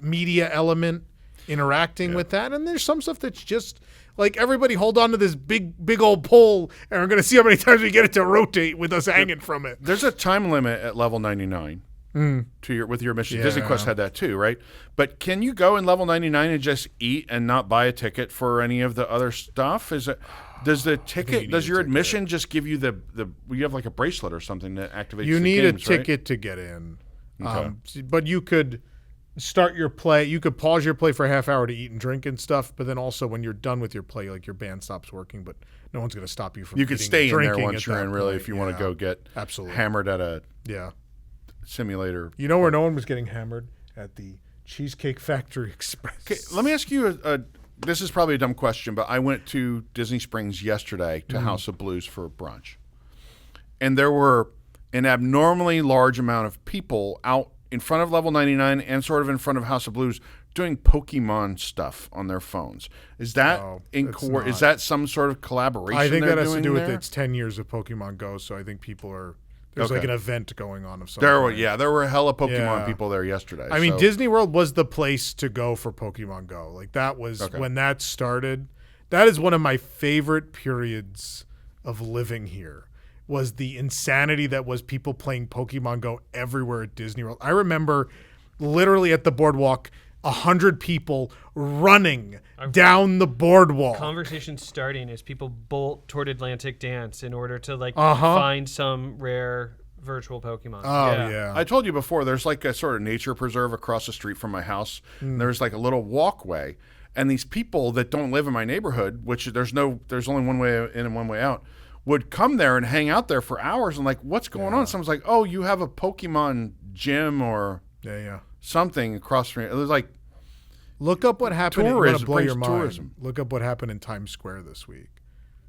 media element interacting with that. And there's some stuff that's just like everybody hold on to this big old pole and we're going to see how many times we get it to rotate with us hanging from it. There's a time limit at level 99 with your mission. Yeah. DisneyQuest had that too, right? But can you go in level 99 and just eat and not buy a ticket for any of the other stuff? Does your admission just give you you have like a bracelet or something that activates You the need games, a ticket to get in. Okay. But you could start your play. You could pause your play for a half hour to eat and drink and stuff. But then also when you're done with your play, like your band stops working, but no one's going to stop you from You could eating stay and in there drinking once at you're that in, really, point. if you want to go get absolutely hammered at a Yeah. simulator. You know where no one was getting hammered? At the Cheesecake Factory Express. Okay, let me ask you this is probably a dumb question, but I went to Disney Springs yesterday to House of Blues for brunch. And there were an abnormally large amount of people out in front of level 99 and sort of in front of House of Blues doing Pokemon stuff on their phones. Is that is that some sort of collaboration? I think that has to do with there? its 10 years of Pokemon Go, so I think people are there's Okay. like an event going on of some There kind. were hella Pokemon Yeah. people there yesterday. I mean, so- Disney World was the place to go for Pokemon Go. Like that was Okay. when that started. That is one of my favorite periods of living here. Was the insanity that was people playing Pokemon Go everywhere at Disney World. I remember literally at the boardwalk, 100 people running down the boardwalk. Conversation starting as people bolt toward Atlantic Dance in order to Uh-huh. find some rare virtual Pokemon. Oh yeah. I told you before, there's like a sort of nature preserve across the street from my house. And there's like a little walkway. And these people that don't live in my neighborhood, which there's only one way in and one way out, would come there and hang out there for hours and like, what's going on? Someone's like, oh, you have a Pokemon gym or Yeah. something across from it. It was like, Look up what happened. Tourism, Blow brings your mind. tourism. Look up what happened in Times Square this week.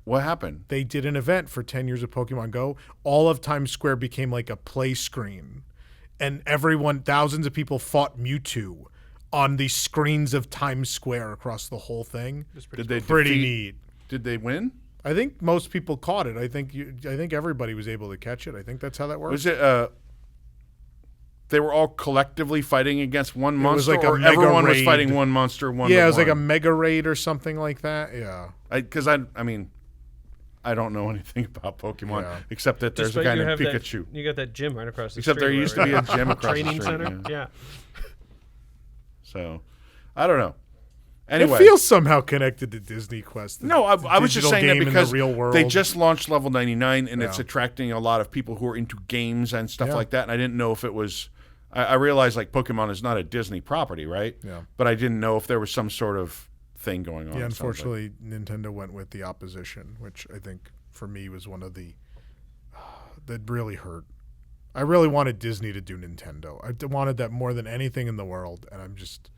what happened? They did an event for 10 years of Pokemon Go. All of Times Square became like a play screen. And thousands of people fought Mewtwo on the screens of Times Square across the whole thing. Did they Pretty defeat- neat. Did they win? I think most people caught it. I think everybody was able to catch it. I think that's how that works. Was it they were all collectively fighting against one was monster, like a or mega everyone was raid. fighting one monster? Yeah, it was like a mega raid or something like that. Yeah. Because I mean, I don't know anything about Pokemon Yeah. except that there's Just a like guy you named have Pikachu. you got that gym right across the Except street. there used to be a gym across the training street. center. Yeah. So, I don't know. Anyway, It feels somehow connected to Disney Quest. no, I was just saying that because real world. they just launched Level 99 and it's Yeah. attracting a lot of people who are into games and stuff Yeah. like that. And I didn't know if it was. I realized like Pokemon is not a Disney property, right? Yeah. But I didn't know if there was some sort of thing going on. Yeah, it sounds like. unfortunately, Nintendo went with the opposition, which I think for me was one of the that really hurt. I really wanted Disney to do Nintendo. I wanted that more than anything in the world, and I'm just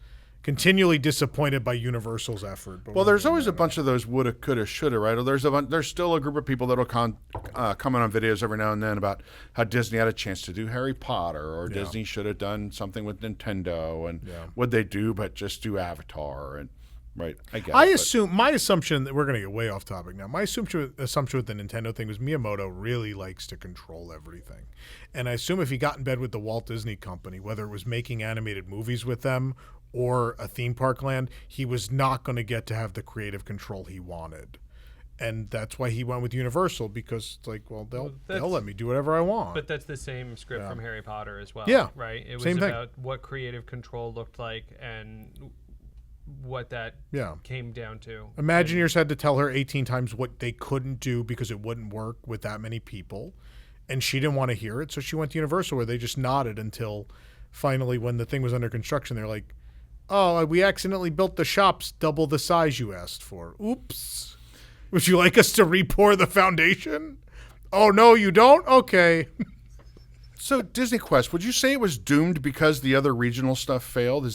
continually disappointed by Universal's effort. Well, there's always a bunch of those woulda, coulda, shoulda, right? Or there's still a group of people that'll comment on videos every now and then about how Disney had a chance to do Harry Potter, or Disney should have done something with Nintendo, and would they do but just do Avatar, and right? My assumption that we're going to get way off topic now. My assumption with the Nintendo thing was Miyamoto really likes to control everything, and I assume if he got in bed with the Walt Disney Company, whether it was making animated movies with them or a theme park land, he was not going to get to have the creative control he wanted. And that's why he went with Universal, because it's like, well, they'll let me do whatever I want. But that's the same script from Harry Potter as well. Yeah. Right? It was Same thing. about what creative control looked like and what that came down to. Imagineers had to tell her 18 times what they couldn't do because it wouldn't work with that many people. And she didn't want to hear it, so she went to Universal, where they just nodded until finally, when the thing was under construction, they're like, oh, we accidentally built the shops double the size you asked for. Oops. Would you like us to re-pour the foundation? Oh, no, you don't? Okay. So DisneyQuest, would you say it was doomed because the other regional stuff failed?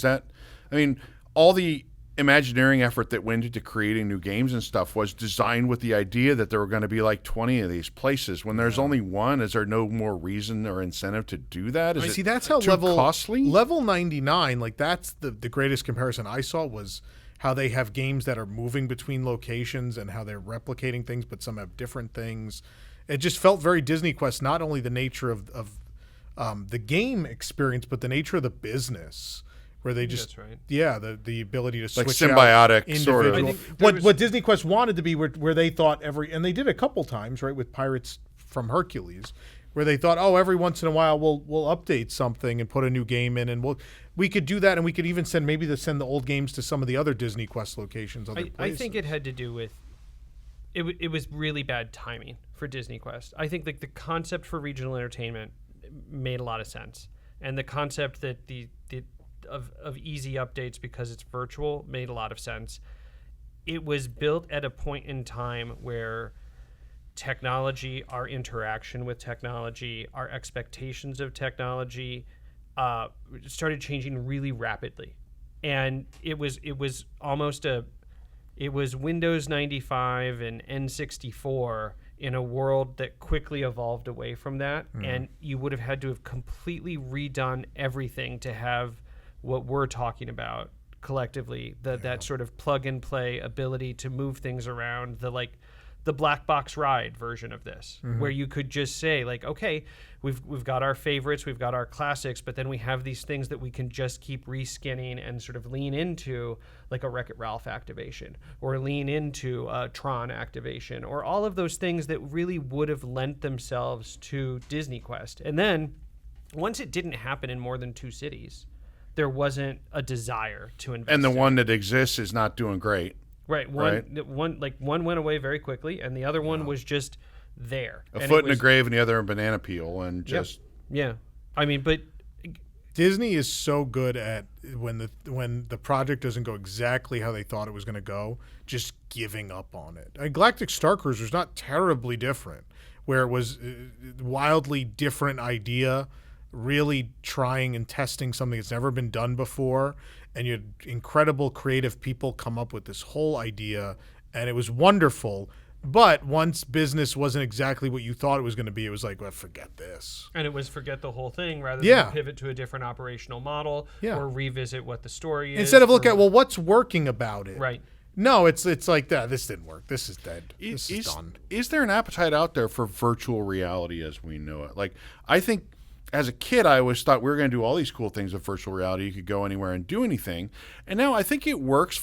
All the Imagineering effort that went into creating new games and stuff was designed with the idea that there were going to be like 20 of these places. When there's only one, is there no more reason or incentive to do that? Is that's how too costly? Level 99, like that's the greatest comparison I saw was how they have games that are moving between locations and how they're replicating things, but some have different things. It just felt very DisneyQuest, not only the nature of the game experience, but the nature of the business. Where they just, the ability to switch like symbiotic out sort of. What DisneyQuest wanted to be, where they thought and they did a couple times, right, with Pirates from Hercules, where they thought, oh, every once in a while we'll update something and put a new game in, and we could do that, and we could even send the old games to some of the other DisneyQuest locations. I think it had to do with it was really bad timing for DisneyQuest. I think like the concept for regional entertainment made a lot of sense, and the concept that of easy updates because it's virtual made a lot of sense. It was built at a point in time where technology, our interaction with technology, our expectations of technology started changing really rapidly. And it was Windows 95 and N64 in a world that quickly evolved away from that. And you would have had to have completely redone everything to have what we're talking about collectively, that sort of plug and play ability to move things around, the black box ride version of this, where you could just say like, okay, we've got our favorites, we've got our classics, but then we have these things that we can just keep reskinning and sort of lean into, like a Wreck-It Ralph activation, or lean into a Tron activation, or all of those things that really would have lent themselves to DisneyQuest. And then once it didn't happen in more than 2 cities, there wasn't a desire to invest. And the one that exists is not doing great. Right. One went away very quickly, and the other one was just there. A foot in a grave, and the other a banana peel, and just but Disney is so good at when the project doesn't go exactly how they thought it was going to go, just giving up on it. Galactic Star Cruiser is not terribly different, where it was a wildly different idea, really trying and testing something that's never been done before, and you had incredible creative people come up with this whole idea, and it was wonderful. But once business wasn't exactly what you thought it was going to be, it was like, well, forget this. And it was forget the whole thing rather than pivot to a different operational model or revisit what the story is. Instead of look at, well, what's working about it? Right. No, it's like that. This didn't work. This is dead. This is done. Is there an appetite out there for virtual reality as we know it? Like, I think as a kid, I always thought we were going to do all these cool things with virtual reality. You could go anywhere and do anything. And now I think it works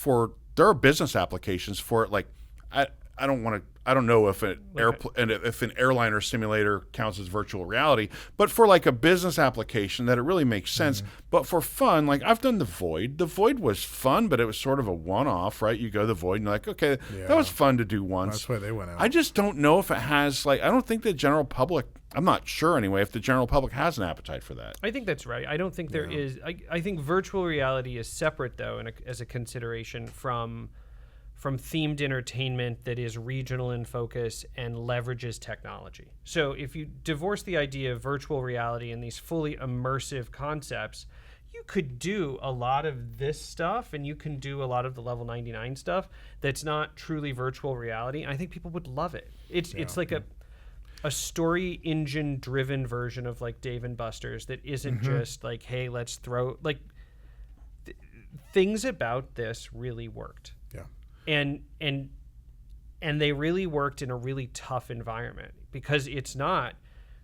there are business applications for it. Like, I don't know if if an airliner simulator counts as virtual reality, but for like a business application that it really makes sense. But for fun, like I've done The Void. The Void was fun, but it was sort of a one-off, right? You go to The Void and you're like, okay, that was fun to do once. That's why they went out. I just don't know if it has, I don't think the general public, I'm not sure anyway, if the general public has an appetite for that. I think that's right. I don't think there is. I think virtual reality is separate, though, as a consideration from from themed entertainment that is regional in focus and leverages technology. So if you divorce the idea of virtual reality and these fully immersive concepts, you could do a lot of this stuff and you can do a lot of the level 99 stuff that's not truly virtual reality. And I think people would love it. It's like a story engine driven version of like Dave and Buster's that isn't just like, hey, let's throw like things about this really worked. Yeah. And they really worked in a really tough environment because it's not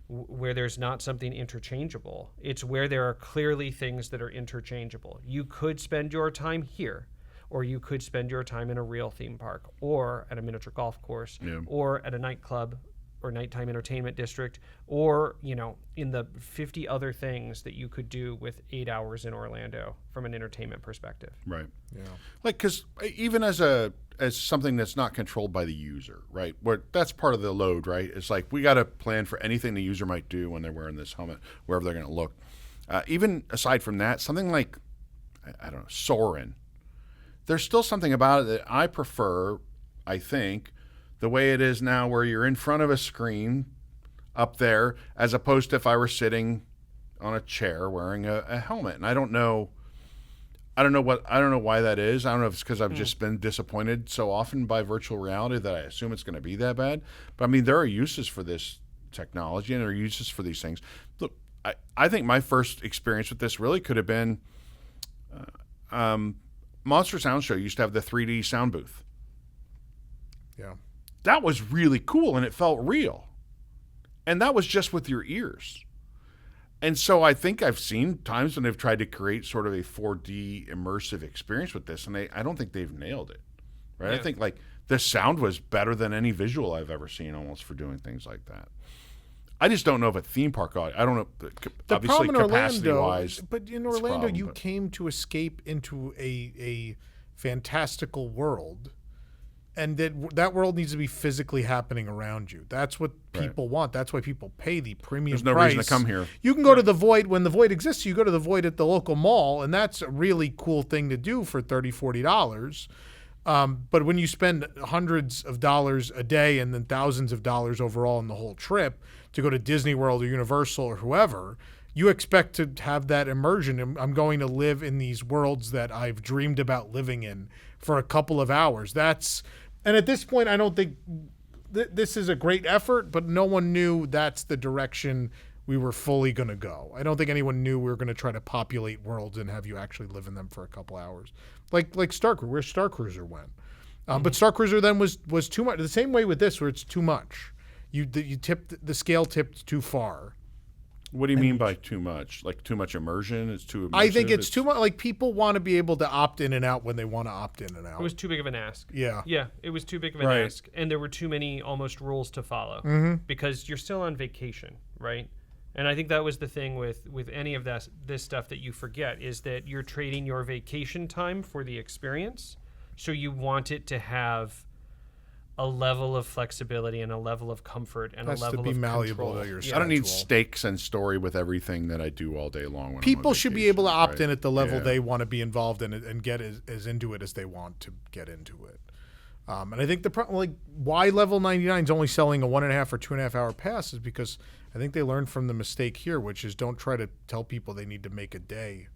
where there's not something interchangeable. It's where there are clearly things that are interchangeable. You could spend your time here, or you could spend your time in a real theme park, or at a miniature golf course, or at a nightclub or nighttime entertainment district, or, you know, in the 50 other things that you could do with 8 hours in Orlando from an entertainment perspective. Right. Yeah. Like, because even as something that's not controlled by the user, right? Where that's part of the load, right? It's like we got to plan for anything the user might do when they're wearing this helmet, wherever they're going to look. Even aside from that, something like, I don't know, Soarin'. There's still something about it that I prefer, I think, the way it is now where you're in front of a screen up there as opposed to if I were sitting on a chair wearing a helmet. And I don't know why that is. I don't know if it's because I've just been disappointed so often by virtual reality that I assume it's going to be that bad. But I mean, there are uses for this technology and there are uses for these things. Look, I think my first experience with this really could have been Monster Sound Show used to have the 3D sound booth. Yeah. That was really cool and it felt real. And that was just with your ears. And so I think I've seen times when they've tried to create sort of a 4D immersive experience with this, and I don't think they've nailed it. Right? Yeah. I think like the sound was better than any visual I've ever seen almost for doing things like that. I just don't know if a theme park, I don't know, The obviously problem in capacity Orlando, wise. but in Orlando, you came to escape into a fantastical world, and that world needs to be physically happening around you. That's what people want. That's why people pay the premium price. There's no reason to come here. You can go to the Void when the Void exists. You go to the Void at the local mall, and that's a really cool thing to do for $30, $40. But when you spend hundreds of dollars a day and then thousands of dollars overall in the whole trip to go to Disney World or Universal or whoever, you expect to have that immersion. I'm going to live in these worlds that I've dreamed about living in for a couple of hours. And at this point, I don't think this is a great effort, but no one knew that's the direction we were fully going to go. I don't think anyone knew we were going to try to populate worlds and have you actually live in them for a couple hours. Like Star Cruiser, where Star Cruiser went. But Star Cruiser then was too much. The same way with this, where it's too much. The scale tipped too far. What do you mean by too much? Like too much immersion? It's too immersive? I think it's too much. Like people want to be able to opt in and out when they want to opt in and out. It was too big of an ask. Yeah. Yeah, it was too big of an ask. And there were too many almost rules to follow because you're still on vacation, right? And I think that was the thing with any of this stuff that you forget is that you're trading your vacation time for the experience. So you want it to have a level of flexibility and a level of comfort and a level of control. malleable to your schedule. I don't need stakes and story with everything that I do all day long. When People I'm on should be vacation, able to opt right? in at the level Yeah. they want to be involved in it and get as into it as they want to get into it. And I think the problem, like why level 99 is only selling a 1.5 or 2.5 hour pass is because I think they learned from the mistake here, which is don't try to tell people they need to make a day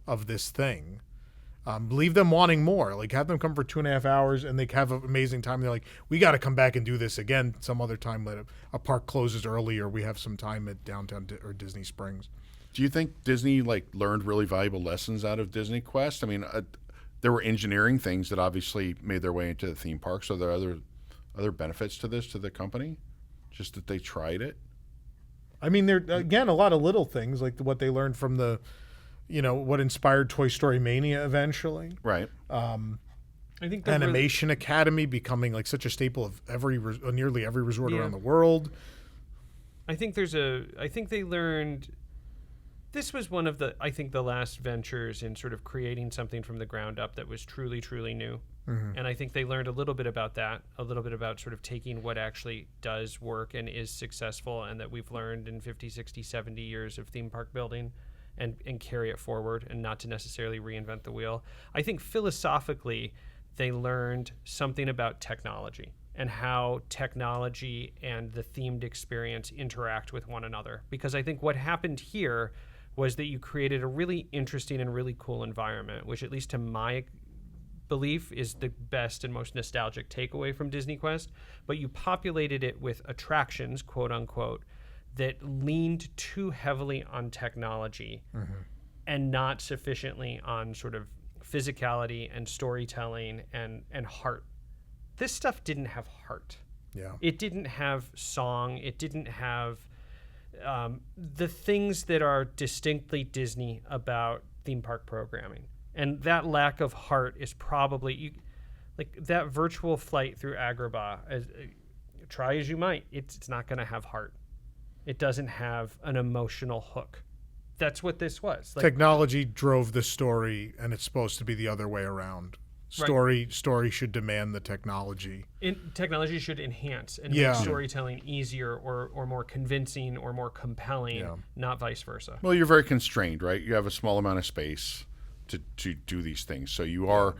of this thing. Leave them wanting more. Like have them come for 2.5 hours and they have an amazing time. They're like, we got to come back and do this again some other time. Let a park closes early or we have some time at downtown or Disney Springs. Do you think Disney learned really valuable lessons out of DisneyQuest? I mean, there were engineering things that obviously made their way into the theme park. So there are other benefits to this to the company, just that they tried it. I mean, there again a lot of little things like what they learned from the, what inspired Toy Story Mania eventually. Right. I think Animation Academy becoming like such a staple of nearly every resort around the world. I think they learned. This was one of the last ventures in sort of creating something from the ground up that was truly, truly new. And I think they learned a little bit about that, a little bit about sort of taking what actually does work and is successful and that we've learned in 50, 60, 70 years of theme park building and carry it forward and not to necessarily reinvent the wheel. I think philosophically, they learned something about technology and how technology and the themed experience interact with one another. Because I think what happened here was that you created a really interesting and really cool environment, which, at least to my belief, is the best and most nostalgic takeaway from DisneyQuest. But you populated it with attractions, quote unquote, that leaned too heavily on technology and not sufficiently on sort of physicality and storytelling and heart. This stuff didn't have heart. Yeah. It didn't have song. It didn't have the things that are distinctly Disney about theme park programming. And that lack of heart is probably, like that virtual flight through Agrabah, try as you might, it's not going to have heart. It doesn't have an emotional hook. That's what this was. Like, technology drove the story, and it's supposed to be the other way around. Story should demand the technology. Technology should enhance and Yeah. make storytelling easier or more convincing or more compelling, Yeah. not vice versa. Well, you're very constrained, right? You have a small amount of space to do these things. So you are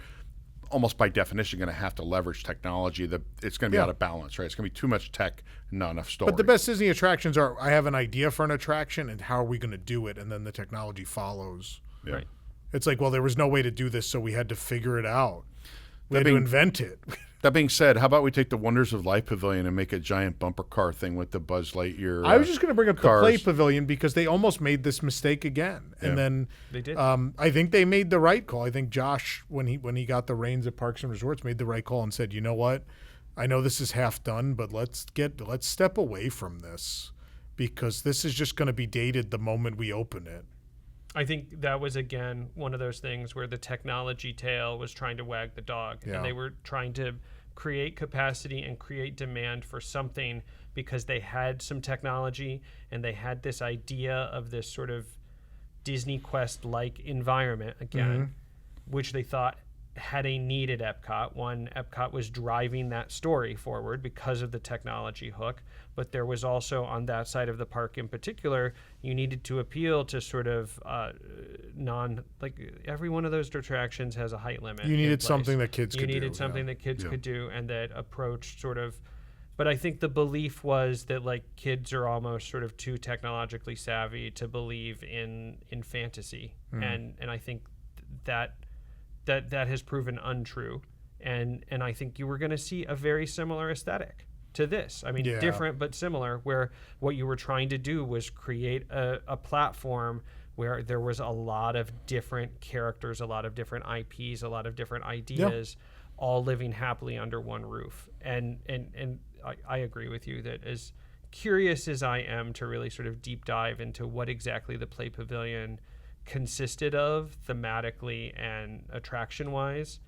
almost by definition going to have to leverage technology. It's going to be out of balance, right? It's going to be too much tech and not enough story. But the best Disney attractions are, I have an idea for an attraction, and how are we going to do it? And then the technology follows. Yeah. Right. It's like, well, there was no way to do this, so we had to figure it out. We That had to being- invent it. That being said, how about we take the Wonders of Life Pavilion and make a giant bumper car thing with the Buzz Lightyear? I was just going to bring up cars. the Play Pavilion because they almost made this mistake again. Yeah. And then They did. I think they made the right call. I think Josh, when he got the reins at Parks and Resorts, made the right call and said, you know what? I know this is half done, but let's step away from this, because this is just going to be dated the moment we open it. I think that was, again, one of those things where the technology tail was trying to wag the dog. Yeah. And they were trying to create capacity and create demand for something because they had some technology and they had this idea of this sort of DisneyQuest-like environment, again, which they thought had a need at Epcot. One, Epcot was driving that story forward because of the technology hook, but there was also, on that side of the park in particular, you needed to appeal to sort of every one of those attractions has a height limit. You in needed place. something that kids You could do. needed something that kids could do, and that approached sort of. But I think the belief was that, like, kids are almost sort of too technologically savvy to believe in fantasy, and I think that has proven untrue, and I think you were going to see a very similar aesthetic to this. I mean, Yeah. different but similar, where what you were trying to do was create a platform where there was a lot of different characters, a lot of different IPs, a lot of different ideas, all living happily under one roof. And I agree with you that, as curious as I am to really sort of deep dive into what exactly the Play Pavilion consisted of thematically and attraction wise,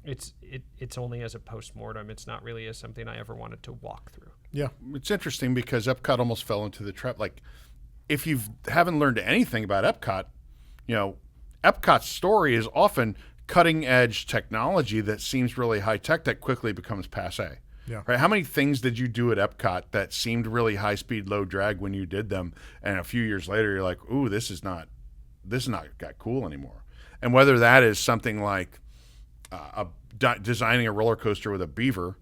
it's only as a postmortem. It's not really as something I ever wanted to walk through. Yeah. It's interesting because Epcot almost fell into the trap. Like, if you haven't learned anything about Epcot, Epcot's story is often cutting edge technology that seems really high tech that quickly becomes passe. Yeah. Right. How many things did you do at Epcot that seemed really high speed, low drag when you did them, and a few years later you're like, ooh, this is not got cool anymore. And whether that is something like designing a roller coaster with a beaver,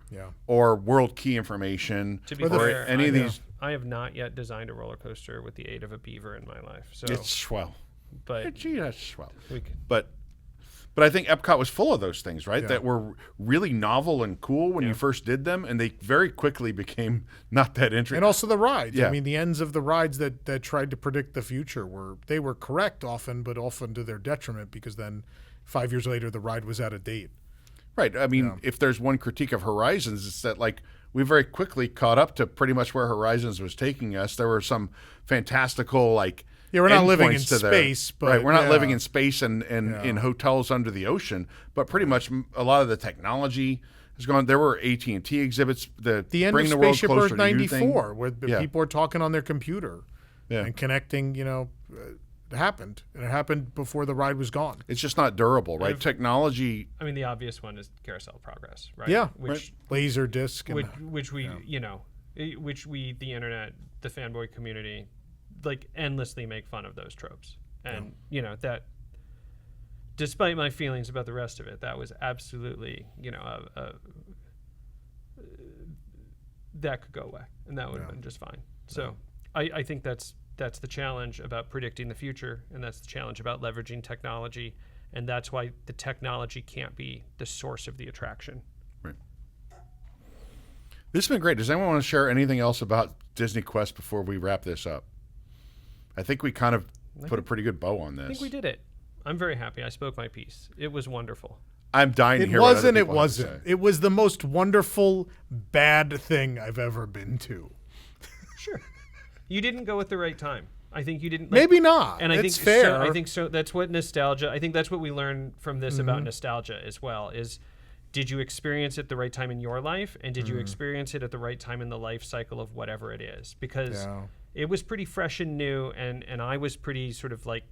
or world key information, To be or fair, any of these, I have not yet designed a roller coaster with the aid of a beaver in my life. So, it's swell. but Gee, that's swell. we can. But I think Epcot was full of those things, right? Yeah. That were really novel and cool when you first did them, and they very quickly became not that interesting. And also the rides. Yeah. I mean, the ends of the rides that tried to predict the future were correct often, but often to their detriment, because then 5 years later the ride was out of date. Right. I mean, if there's one critique of Horizons, it's that, like, we very quickly caught up to pretty much where Horizons was taking us. There were some fantastical, like, Yeah, we're not living in endpoints to space, but right, we're not yeah. living in space and in hotels under the ocean, but pretty much a lot of the technology has gone. There were AT&T exhibits. The end Bring of the World Spaceship Closer Earth to You thing. 94, where people are talking on their computer and connecting, it happened. And it happened before the ride was gone. It's just not durable, right? Technology. I mean, the obvious one is Carousel of Progress, right? Yeah, Which laser disc. And, which we the internet, the fanboy community, like, endlessly make fun of those tropes, and despite my feelings about the rest of it, that was absolutely, that could go away, and that would have been just fine. So I think that's the challenge about predicting the future, and that's the challenge about leveraging technology, and that's why the technology can't be the source of the attraction. Right. This has been great. Does anyone want to share anything else about DisneyQuest before we wrap this up? I think we kind of put a pretty good bow on this. I think we did it. I'm very happy. I spoke my piece. It was wonderful. I'm dying to hear It what other wasn't. It people have to wasn't. say. It was the most wonderful bad thing I've ever been to. Sure. You didn't go at the right time. I think you didn't. Maybe not. And I it's think fair. So, I think so. That's what nostalgia. I think that's what we learned from this about nostalgia as well. Is did you experience it at the right time in your life, and did you experience it at the right time in the life cycle of whatever it is? Because it was pretty fresh and new, and I was pretty sort of like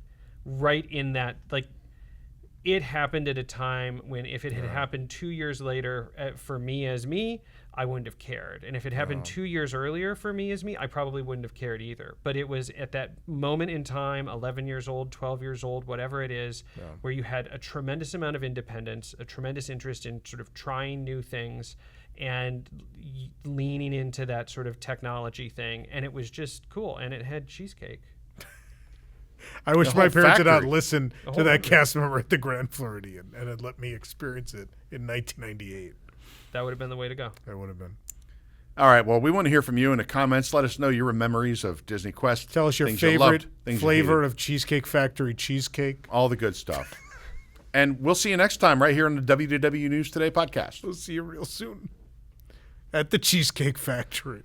right in that like. It happened at a time when if it had happened 2 years later for me as me, I wouldn't have cared. And if it happened 2 years earlier for me as me, I probably wouldn't have cared either. But it was at that moment in time, 11 years old, 12 years old, whatever it is, where you had a tremendous amount of independence, a tremendous interest in sort of trying new things and leaning into that sort of technology thing. And it was just cool. And it had cheesecake. I wish my parents had not factory. listened to that cast member at the Grand Floridian and had let me experience it in 1998. That would have been the way to go. That would have been. All right. Well, we want to hear from you in the comments. Let us know your memories of DisneyQuest. Tell us your things you favorite loved, things you flavor hated, of Cheesecake Factory cheesecake. all the good stuff. And we'll see you next time right here on the WDW News Today podcast. We'll see you real soon at the Cheesecake Factory.